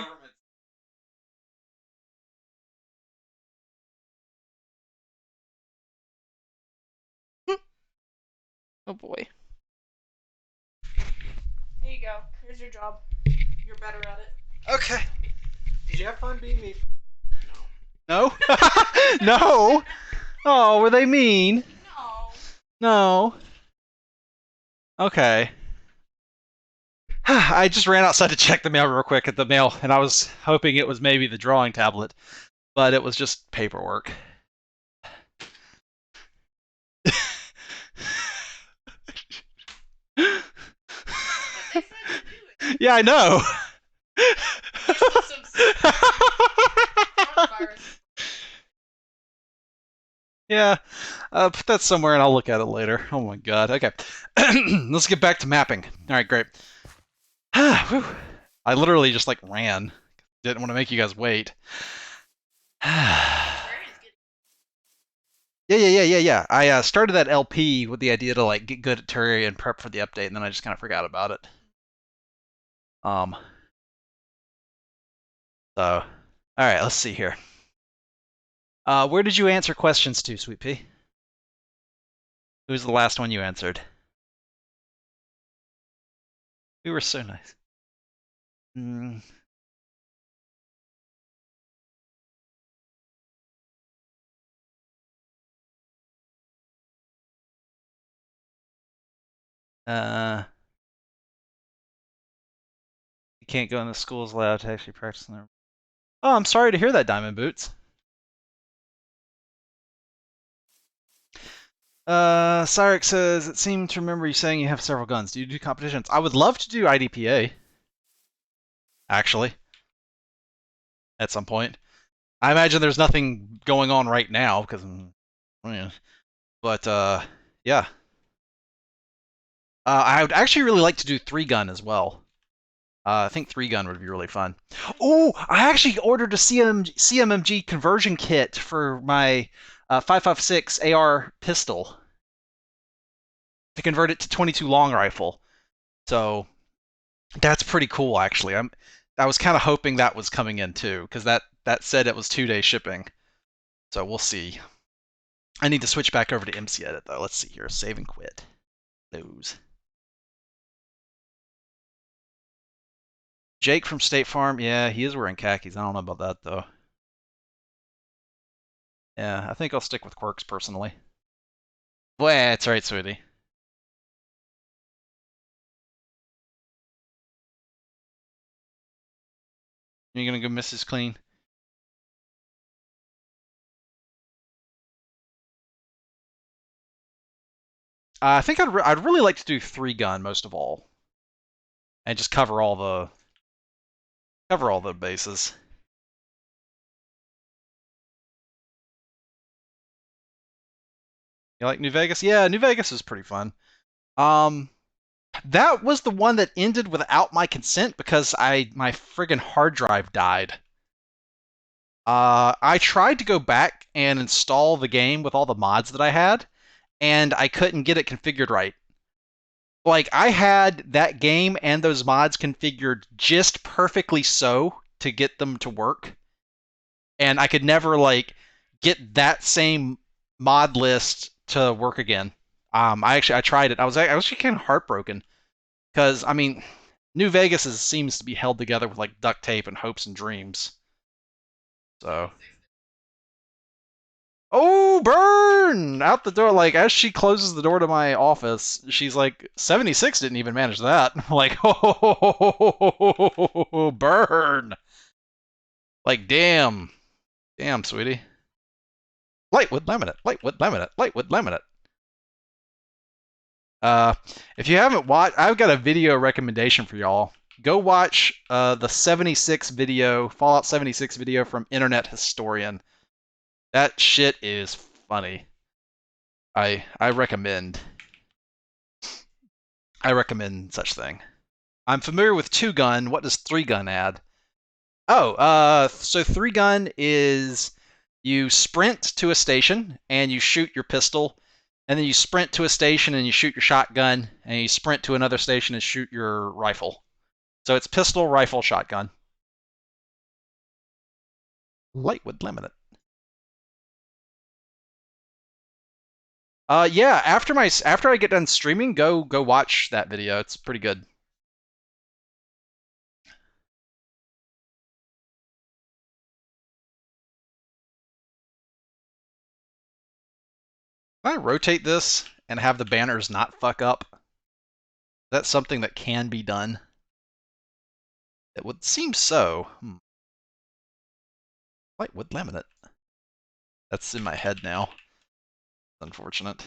Oh boy. Here you go. Here's your job. You're better at it. Okay. Did you have fun being me? No. No? No? Oh, were they mean? No. No. Okay. I just ran outside to check the mail real quick at the mail, and I was hoping it was maybe the drawing tablet, but it was just paperwork. Yeah, I know. Yeah, put that somewhere and I'll look at it later. Oh my god. Okay. Let's get back to mapping. All right, great. I literally just like ran. Didn't want to make you guys wait. Yeah. I started that LP with the idea to like get good at Terraria and prep for the update, and then I just kind of forgot about it. So, all right, let's see here. Where did you answer questions to, Sweet Pea? Who was the last one you answered? We were so nice. Mm. You can't go in the schools allowed to actually practice in their. Oh, I'm sorry to hear that, Diamond Boots. Cyrix says, it seemed to remember you saying you have several guns. Do you do competitions? I would love to do IDPA, actually, at some point. I imagine there's nothing going on right now, because, yeah. But, yeah. I would actually really like to do 3-gun as well. I think 3-gun would be really fun. Oh, I actually ordered a CMMG conversion kit for my .556 AR pistol to convert it to 22 long rifle. So that's pretty cool, actually. I was kind of hoping that was coming in too, because that said it was 2-day shipping. So we'll see. I need to switch back over to MCedit though. Let's see here. Save and quit. Those. Jake from State Farm. Yeah, he is wearing khakis. I don't know about that though. Yeah, I think I'll stick with quirks personally. Well, that's right, sweetie. You gonna go Mrs. Clean? I think I'd really like to do 3-gun most of all, and just cover all the bases. You like New Vegas? Yeah, New Vegas is pretty fun. Um, that was the one that ended without my consent because my friggin' hard drive died. I tried to go back and install the game with all the mods that I had, and I couldn't get it configured right. Like, I had that game and those mods configured just perfectly so to get them to work, and I could never, like, get that same mod list to work again. I tried it. I was actually kind of heartbroken because, I mean, New Vegas seems to be held together with like duct tape and hopes and dreams. So, oh, burn out the door! Like as she closes the door to my office, she's like, 76 didn't even manage that. I'm like, oh, burn! Like, damn, damn, sweetie. Lightwood laminate, lightwood laminate, lightwood laminate. Uh, if you haven't watched, I've got a video recommendation for y'all. Go watch the 76 video, Fallout 76 video from Internet Historian. That shit is funny. I recommend. I recommend such thing. I'm familiar with 2-gun. What does 3-gun add? Oh, so 3-gun is you sprint to a station and you shoot your pistol, and then you sprint to a station and you shoot your shotgun, and you sprint to another station and shoot your rifle. So it's pistol, rifle, shotgun. Lightwood laminate. Yeah. After I get done streaming, go watch that video. It's pretty good. Can I rotate this and have the banners not fuck up? That's something that can be done. It would seem so. Lightwood laminate. That's in my head now. Unfortunate.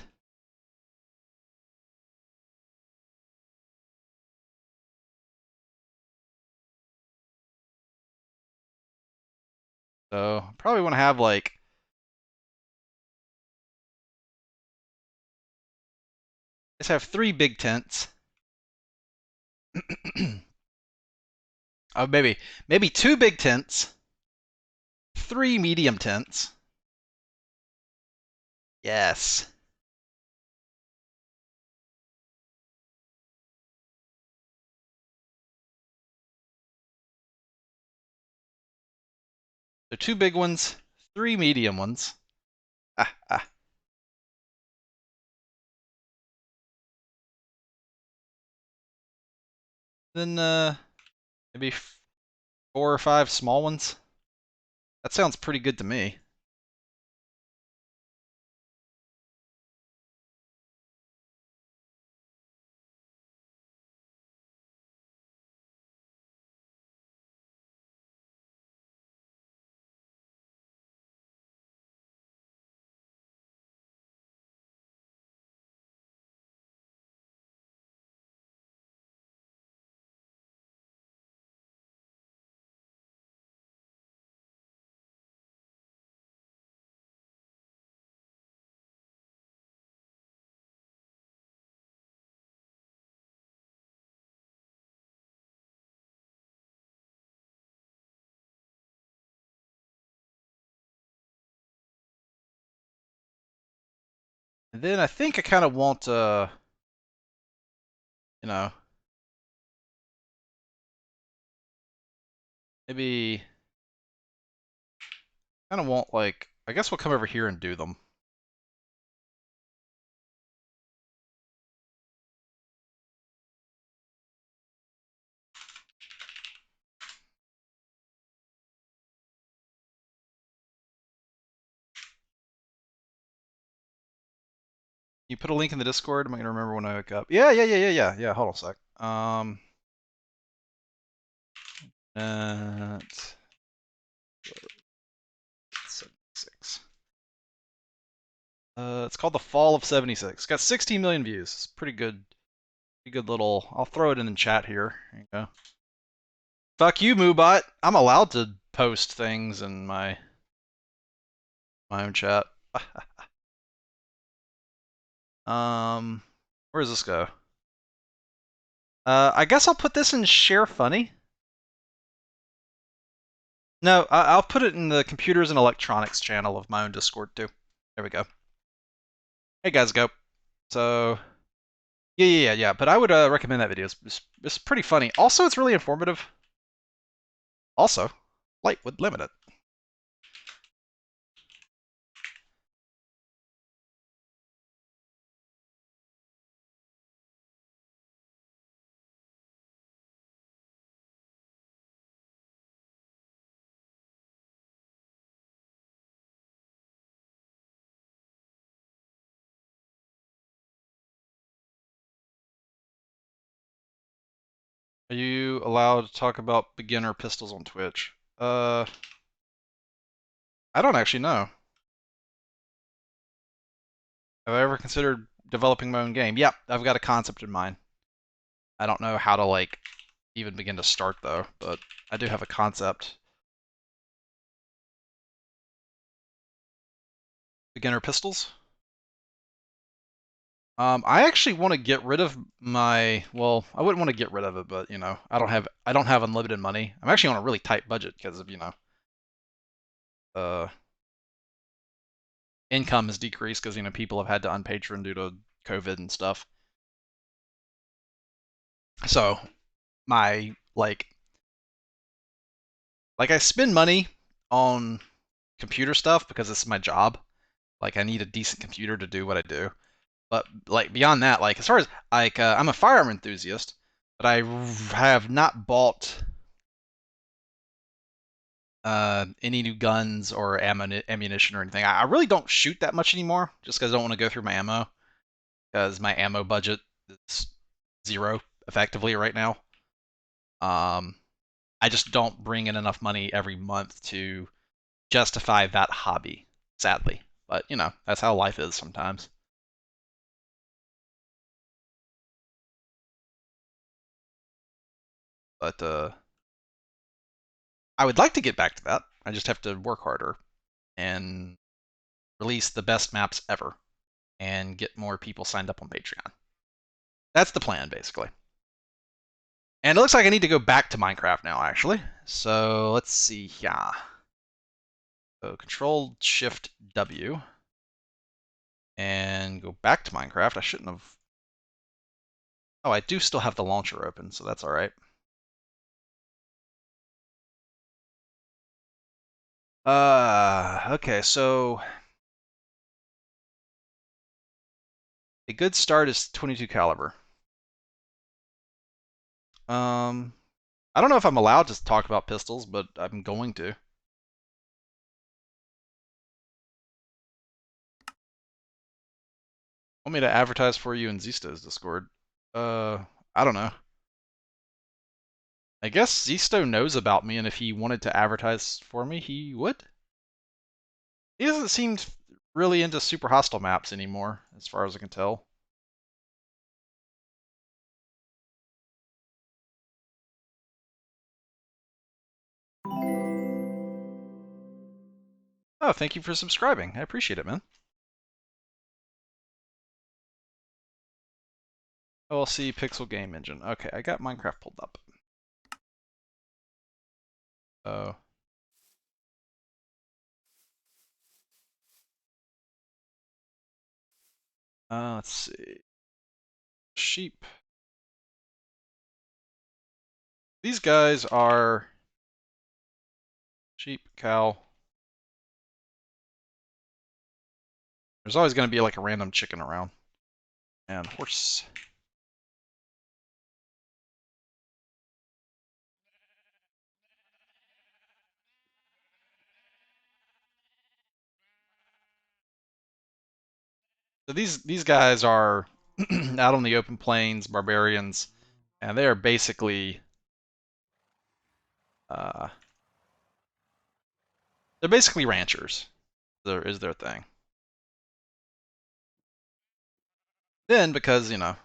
So probably want to have like let's have 3 big tents. Oh, maybe 2 big tents, 3 medium tents. Yes. So 2 big ones, 3 medium ones. Ah, ah. Then maybe 4 or 5 small ones. That sounds pretty good to me. And then I think I kind of want, you know, maybe kind of want like, I guess we'll come over here and do them. You put a link in the Discord. Am I gonna remember when I wake up? Yeah. Hold on a sec. At 76. It's called The Fall of 76. It's got 16 million views. It's pretty good. Pretty good little. I'll throw it in the chat here. There you go. Fuck you, Moobot. I'm allowed to post things in my own chat. Where does this go? I guess I'll put this in Share Funny. No, I'll put it in the computers and electronics channel of my own Discord too. There we go. Hey guys, go. So yeah. But I would recommend that video. It's pretty funny. Also, it's really informative. Also, light would limit it. Are you allowed to talk about beginner pistols on Twitch? I don't actually know. Have I ever considered developing my own game? Yep, I've got a concept in mind. I don't know how to like even begin to start though, but I do have a concept. Beginner pistols? I actually want to get rid of my, well, I wouldn't want to get rid of it, but you know, I don't have unlimited money. I'm actually on a really tight budget because of, uh income has decreased because, people have had to unpatron due to COVID and stuff. So, my like I spend money on computer stuff because it's my job. Like I need a decent computer to do what I do. But like beyond that, like as far as like I'm a firearm enthusiast, but I have not bought any new guns or ammunition or anything. I really don't shoot that much anymore, just because I don't want to go through my ammo, because my ammo budget is zero effectively right now. Um, I just don't bring in enough money every month to justify that hobby, sadly. But that's how life is sometimes. But I would like to get back to that. I just have to work harder and release the best maps ever and get more people signed up on Patreon. That's the plan, basically. And it looks like I need to go back to Minecraft now, actually. So let's see here. So Control Shift W and go back to Minecraft. I shouldn't have. Oh, I do still have the launcher open, so that's all right. Okay, so a good start is 22 caliber. Um, I don't know if I'm allowed to talk about pistols, but I'm going to. Want me to advertise for you in Zisto's Discord? I don't know. I guess Zisto knows about me, and if he wanted to advertise for me, he would. He doesn't seem really into super hostile maps anymore, as far as I can tell. Oh, thank you for subscribing. I appreciate it, man. OLC Pixel Game Engine. Okay, I got Minecraft pulled up. Oh. Let's see. Sheep. These guys are sheep, cow. There's always going to be like a random chicken around. And horse. So these guys are out on the open plains, barbarians, and they are basically uh, they're basically ranchers. There is their thing. Then because there's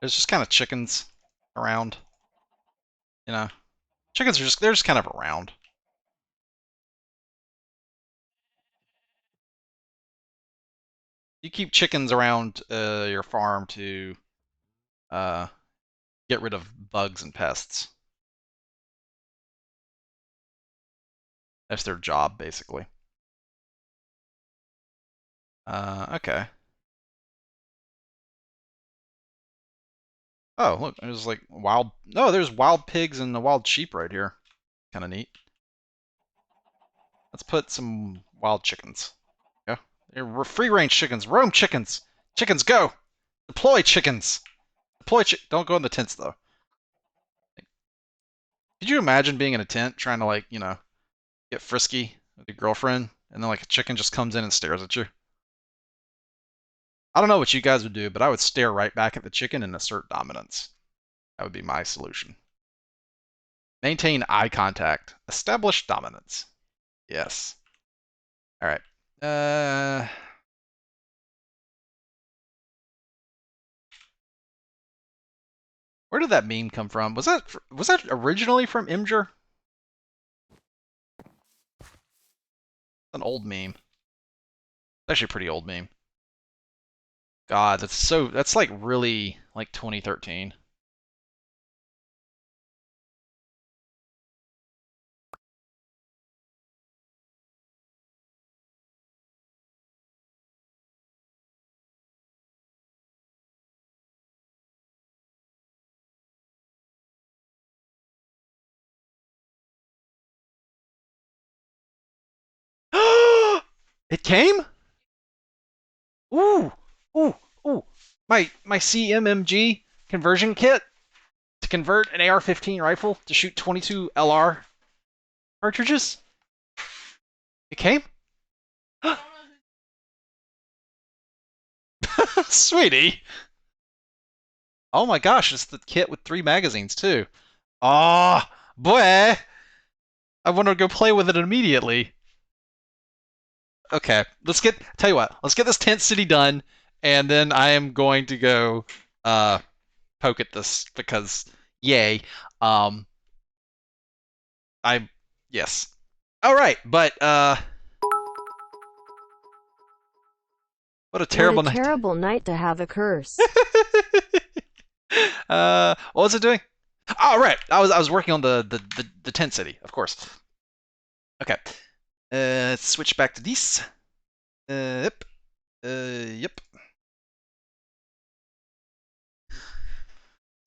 just kind of chickens around. You know, chickens are they're just kind of around. You keep chickens around your farm to uh, get rid of bugs and pests. That's their job, basically. Okay. Oh, look, there's like wild. No, there's wild pigs and the wild sheep right here. Kind of neat. Let's put some wild chickens. Yeah, they're free range chickens. Roam chickens. Chickens go. Deploy chickens. Deploy. Don't go in the tents though. Could you imagine being in a tent trying to get frisky with your girlfriend, and then like a chicken just comes in and stares at you? I don't know what you guys would do, but I would stare right back at the chicken and assert dominance. That would be my solution. Maintain eye contact. Establish dominance. Yes. All right. Where did that meme come from? Was that originally from Imgur? An old meme. Actually, a pretty old meme. God, that's like really like 2013. It came? Ooh, ooh, ooh. My CMMG conversion kit to convert an AR-15 rifle to shoot 22 LR cartridges. It came? Sweetie. Oh my gosh, it's the kit with 3 magazines too. Ah, oh, boy. I want to go play with it immediately. Okay, tell you what, let's get this tent city done, and then I am going to go uh poke at this because yay. Um I yes. All right, but what a What a terrible night. terrible night to have a curse. What was it doing? Oh, right. I was working on the tent city, of course. Okay. Switch back to this. Yep. Yep.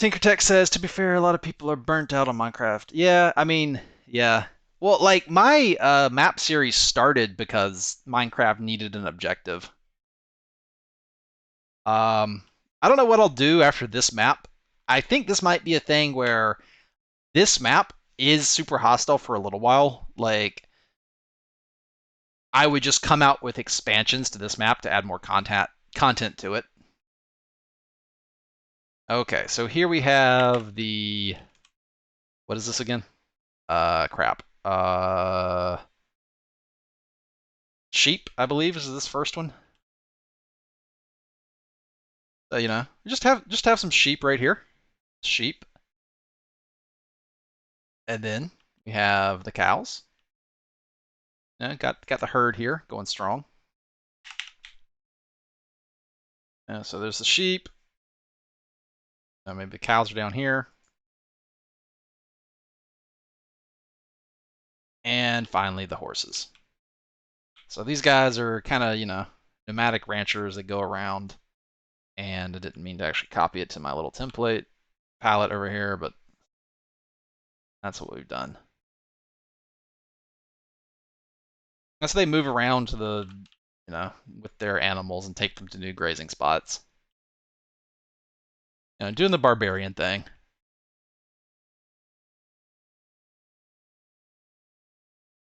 TinkerTech says, to be fair, a lot of people are burnt out on Minecraft. Yeah, I mean, yeah. Well, like my map series started because Minecraft needed an objective. Um, I don't know what I'll do after this map. I think this might be a thing where this map is super hostile for a little while. Like, I would just come out with expansions to this map to add more content to it. Okay, so here we have the what is this again? Crap. Sheep, I believe, is this first one. Just have some sheep right here. Sheep. And then we have the cows. Yeah, got the herd here going strong. So there's the sheep. Maybe the cows are down here. And finally the horses. So these guys are kind of, nomadic ranchers that go around, and I didn't mean to actually copy it to my little template palette over here, but that's what we've done. And so they move around to with their animals and take them to new grazing spots. Doing the barbarian thing.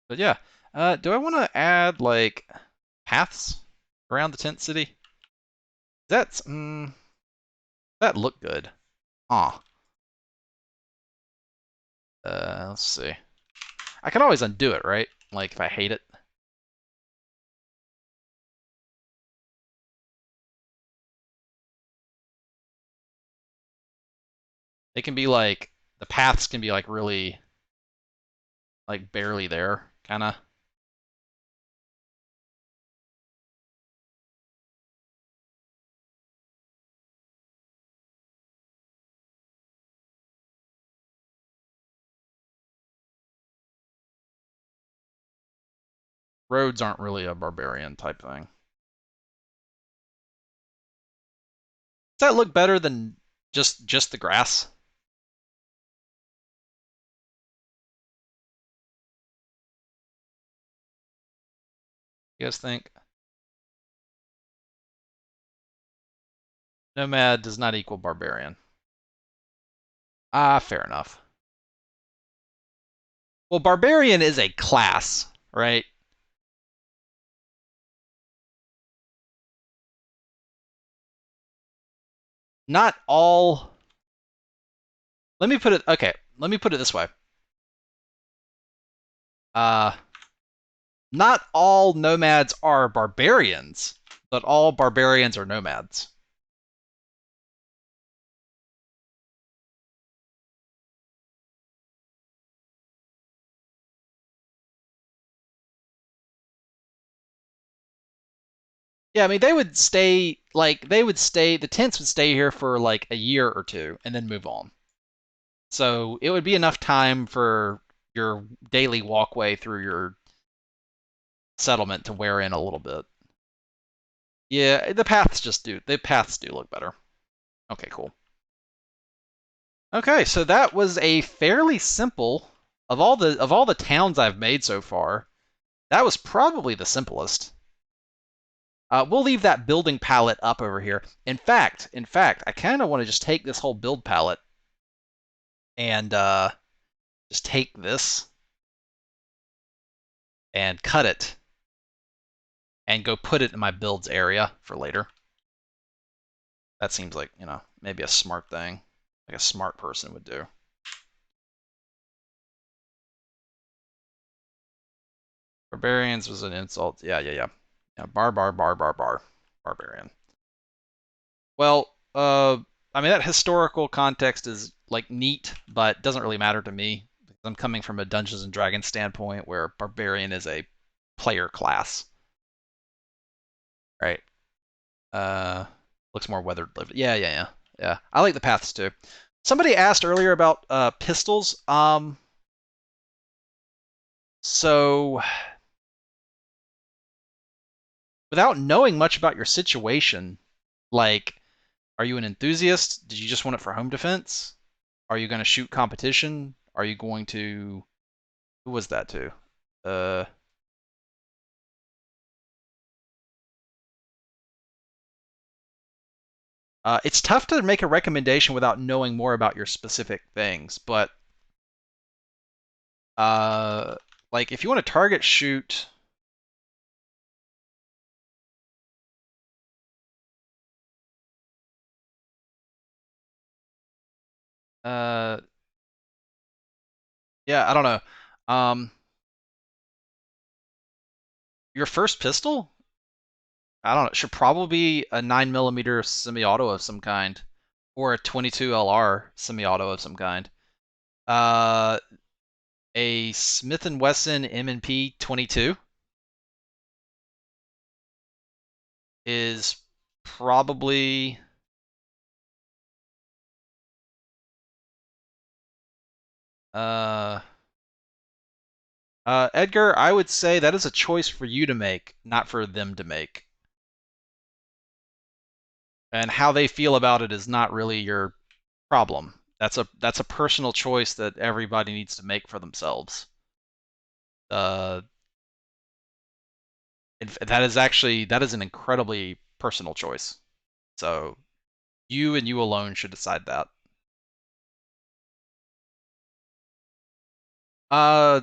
But yeah, do I want to add like paths around the tent city? That look good. Ah, let's see. I can always undo it, right? Like if I hate it. They can be like the paths can be like really like barely there, kind of. Roads aren't really a barbarian type thing. Does that look better than just the grass? You guys think? Nomad does not equal barbarian. Ah, fair enough. Well, barbarian is a class, right? Not all. Let me put it. Okay, let me put it this way. Uh, Not all nomads are barbarians, but all barbarians are nomads. Yeah, I mean they would stay the tents would stay here for like a year or two and then move on. So it would be enough time for your daily walkway through your settlement to wear in a little bit. Yeah, the paths do look better. Okay, cool. Okay, so that was a fairly simple of all the towns I've made so far. That was probably the simplest. We'll leave that building palette up over here. In fact, I kind of want to just take this whole build palette and just take this and cut it and go put it in my builds area for later. That seems like, maybe a smart thing, like a smart person would do. Barbarians was an insult. Yeah, yeah, yeah. Yeah, barbarian. Well, I mean that historical context is like neat, but doesn't really matter to me. I'm coming from a Dungeons and Dragons standpoint where barbarian is a player class, right? Uh, Looks more weathered lived. Yeah, yeah, yeah, yeah. I like the paths too. Somebody asked earlier about pistols. So without knowing much about your situation, like, are you an enthusiast? Did you just want it for home defense? Are you going to shoot competition? Are you going to? Who was that to? Uh, it's tough to make a recommendation without knowing more about your specific things, but uh, like if you want to target shoot, uh, yeah, I don't know. Your first pistol, I don't know, should probably be a 9mm semi-auto of some kind, or a 22 LR semi-auto of some kind. Uh, a Smith and Wesson M&P 22 is probably uh Edgar, I would say that is a choice for you to make, not for them to make. And how they feel about it is not really your problem. That's a personal choice that everybody needs to make for themselves. Uh, that is an incredibly personal choice. So you and you alone should decide that. Uh,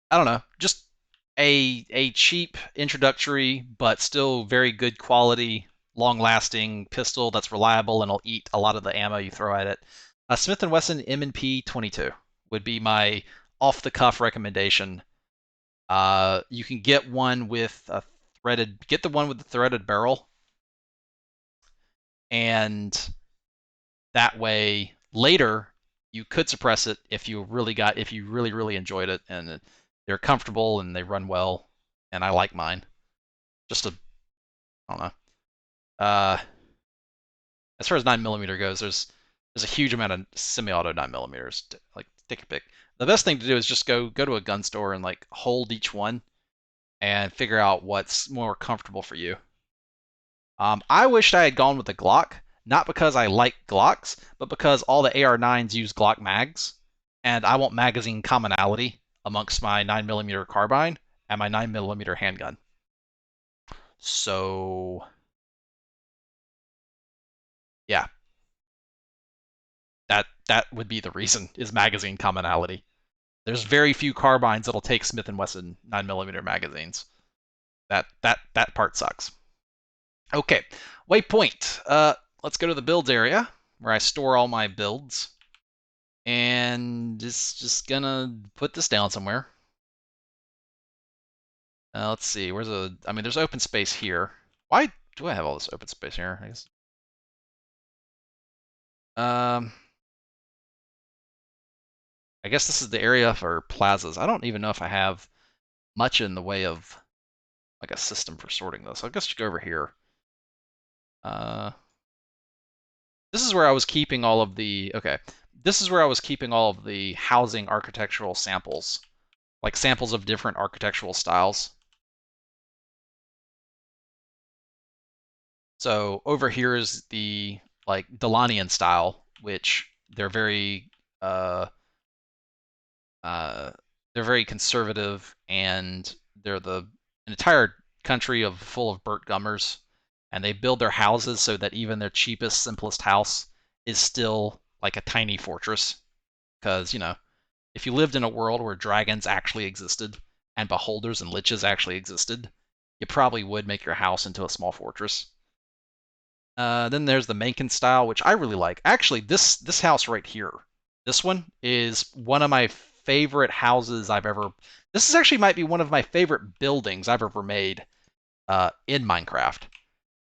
I don't know, just a cheap introductory but still very good quality, long-lasting pistol that's reliable and will eat a lot of the ammo you throw at it. A Smith & Wesson M&P 22 would be my off-the-cuff recommendation. You can get one with a get the one with the threaded barrel, and that way later you could suppress it if you really enjoyed it and they're comfortable and they run well, and I like mine. Just a I don't know. As far as 9mm goes, there's a huge amount of semi-auto 9mm. Like take a pick. The best thing to do is just go to a gun store and like hold each one and figure out what's more comfortable for you. I wished I had gone with the Glock, not because I like Glocks, but because all the AR9s use Glock mags, and I want magazine commonality amongst my 9mm carbine and my 9mm handgun. So, yeah, that would be the reason is magazine commonality. There's very few carbines that'll take Smith & Wesson 9mm magazines. That part sucks. Okay, waypoint. Let's go to the builds area where I store all my builds. And just gonna put this down somewhere. Let's see, I mean, there's open space here. Why do I have all this open space here? I guess. Um, I guess this is the area for plazas. I don't even know if I have much in the way of like a system for sorting this. I guess you go over here. This is where I was keeping all of the, okay. This is where I was keeping all of the housing architectural samples, like samples of different architectural styles. So over here is the like Dalanian style, which uh, uh, they're very conservative, and they're an entire country full of Burt Gummers, and they build their houses so that even their cheapest, simplest house is still like a tiny fortress. Because if you lived in a world where dragons actually existed and beholders and liches actually existed, you probably would make your house into a small fortress. Then there's the Mencken style, which I really like. Actually, this house right here, this one is one of my favorite houses I've ever. This is actually might be one of my favorite buildings I've ever made in Minecraft.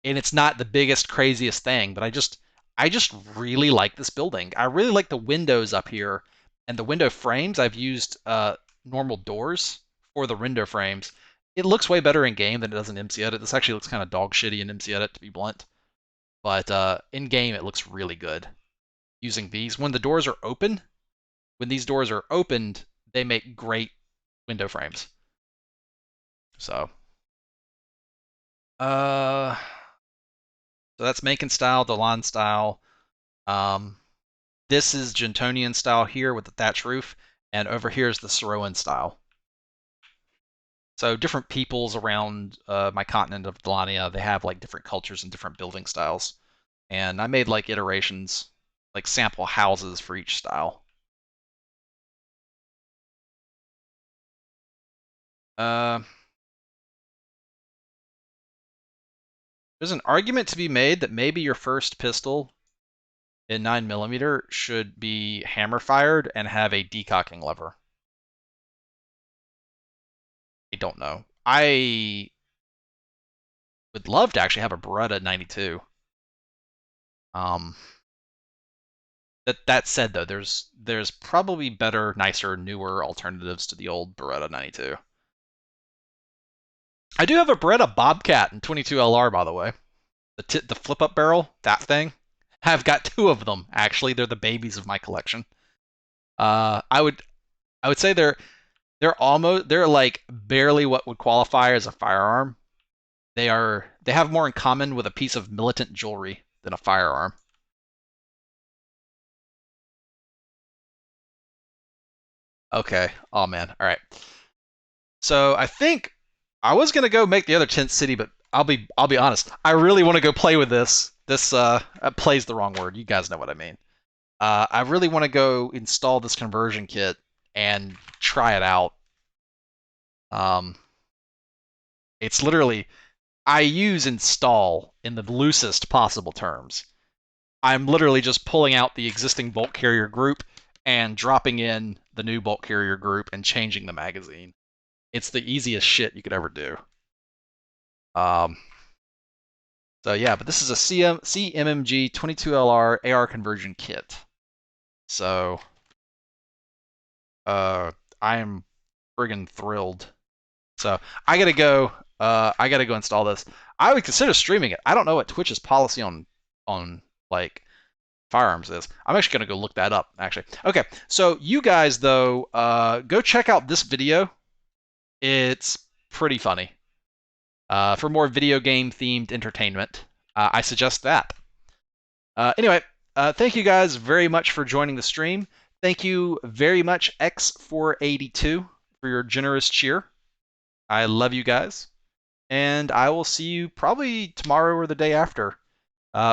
And it's not the biggest, craziest thing, but I just really like this building. I really like the windows up here and the window frames. I've used normal doors for the window frames. It looks way better in game than it does in MCedit. This actually looks kind of dog shitty in MCedit, to be blunt. But in game, it looks really good using these. When these doors are opened, they make great window frames. So, so that's Macon style, Delan style. This is Gentonian style here with the thatch roof, and over here is the Saroan style. So different peoples around my continent of Dalania, they have like different cultures and different building styles. And I made like iterations, like sample houses for each style. There's an argument to be made that maybe your first pistol in 9mm should be hammer fired and have a decocking lever. I don't know. I would love to actually have a Beretta 92. That said though, there's probably better, nicer, newer alternatives to the old Beretta 92. I do have a Beretta Bobcat in 22 LR, by the way. The flip up barrel, that thing. I've got two of them actually. They're the babies of my collection. I would say they're like barely what would qualify as a firearm. They have more in common with a piece of militant jewelry than a firearm. Okay. Oh man. All right. So I think I was gonna go make the other tent city, but I'll be honest. I really want to go play with this. This plays the wrong word. You guys know what I mean. I really want to go install this conversion kit and try it out. Um, it's literally I use install in the loosest possible terms. I'm literally just pulling out the existing bolt carrier group and dropping in the new bolt carrier group and changing the magazine. It's the easiest shit you could ever do. Um, so yeah, but this is a CMMG 22LR AR conversion kit. So I am friggin' thrilled. So I gotta go. I gotta go install this. I would consider streaming it. I don't know what Twitch's policy on like firearms is. I'm actually gonna go look that up. Actually, okay. So you guys though, go check out this video. It's pretty funny. For more video game themed entertainment, I suggest that. Anyway, thank you guys very much for joining the stream. Thank you very much, X482, for your generous cheer. I love you guys. And I will see you probably tomorrow or the day after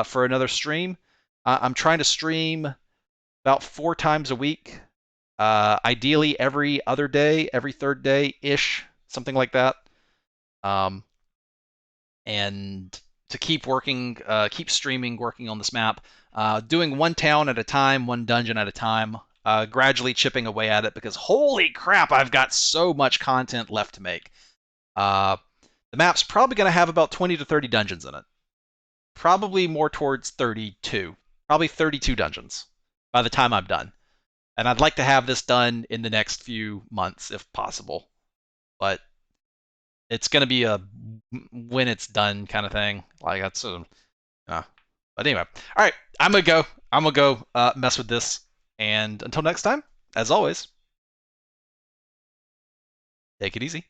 for another stream. I'm trying to stream about 4 times a week, ideally every other day, every third day ish, something like that. And to keep working, keep streaming, working on this map, doing one town at a time, one dungeon at a time, gradually chipping away at it because holy crap, I've got so much content left to make. The map's probably going to have about 20 to 30 dungeons in it. Probably more towards 32. Probably 32 dungeons by the time I'm done. And I'd like to have this done in the next few months if possible. But it's going to be a when it's done kind of thing. Like that's but anyway. All right, I'm going to go. I'm going to go mess with this. And until next time, as always, take it easy.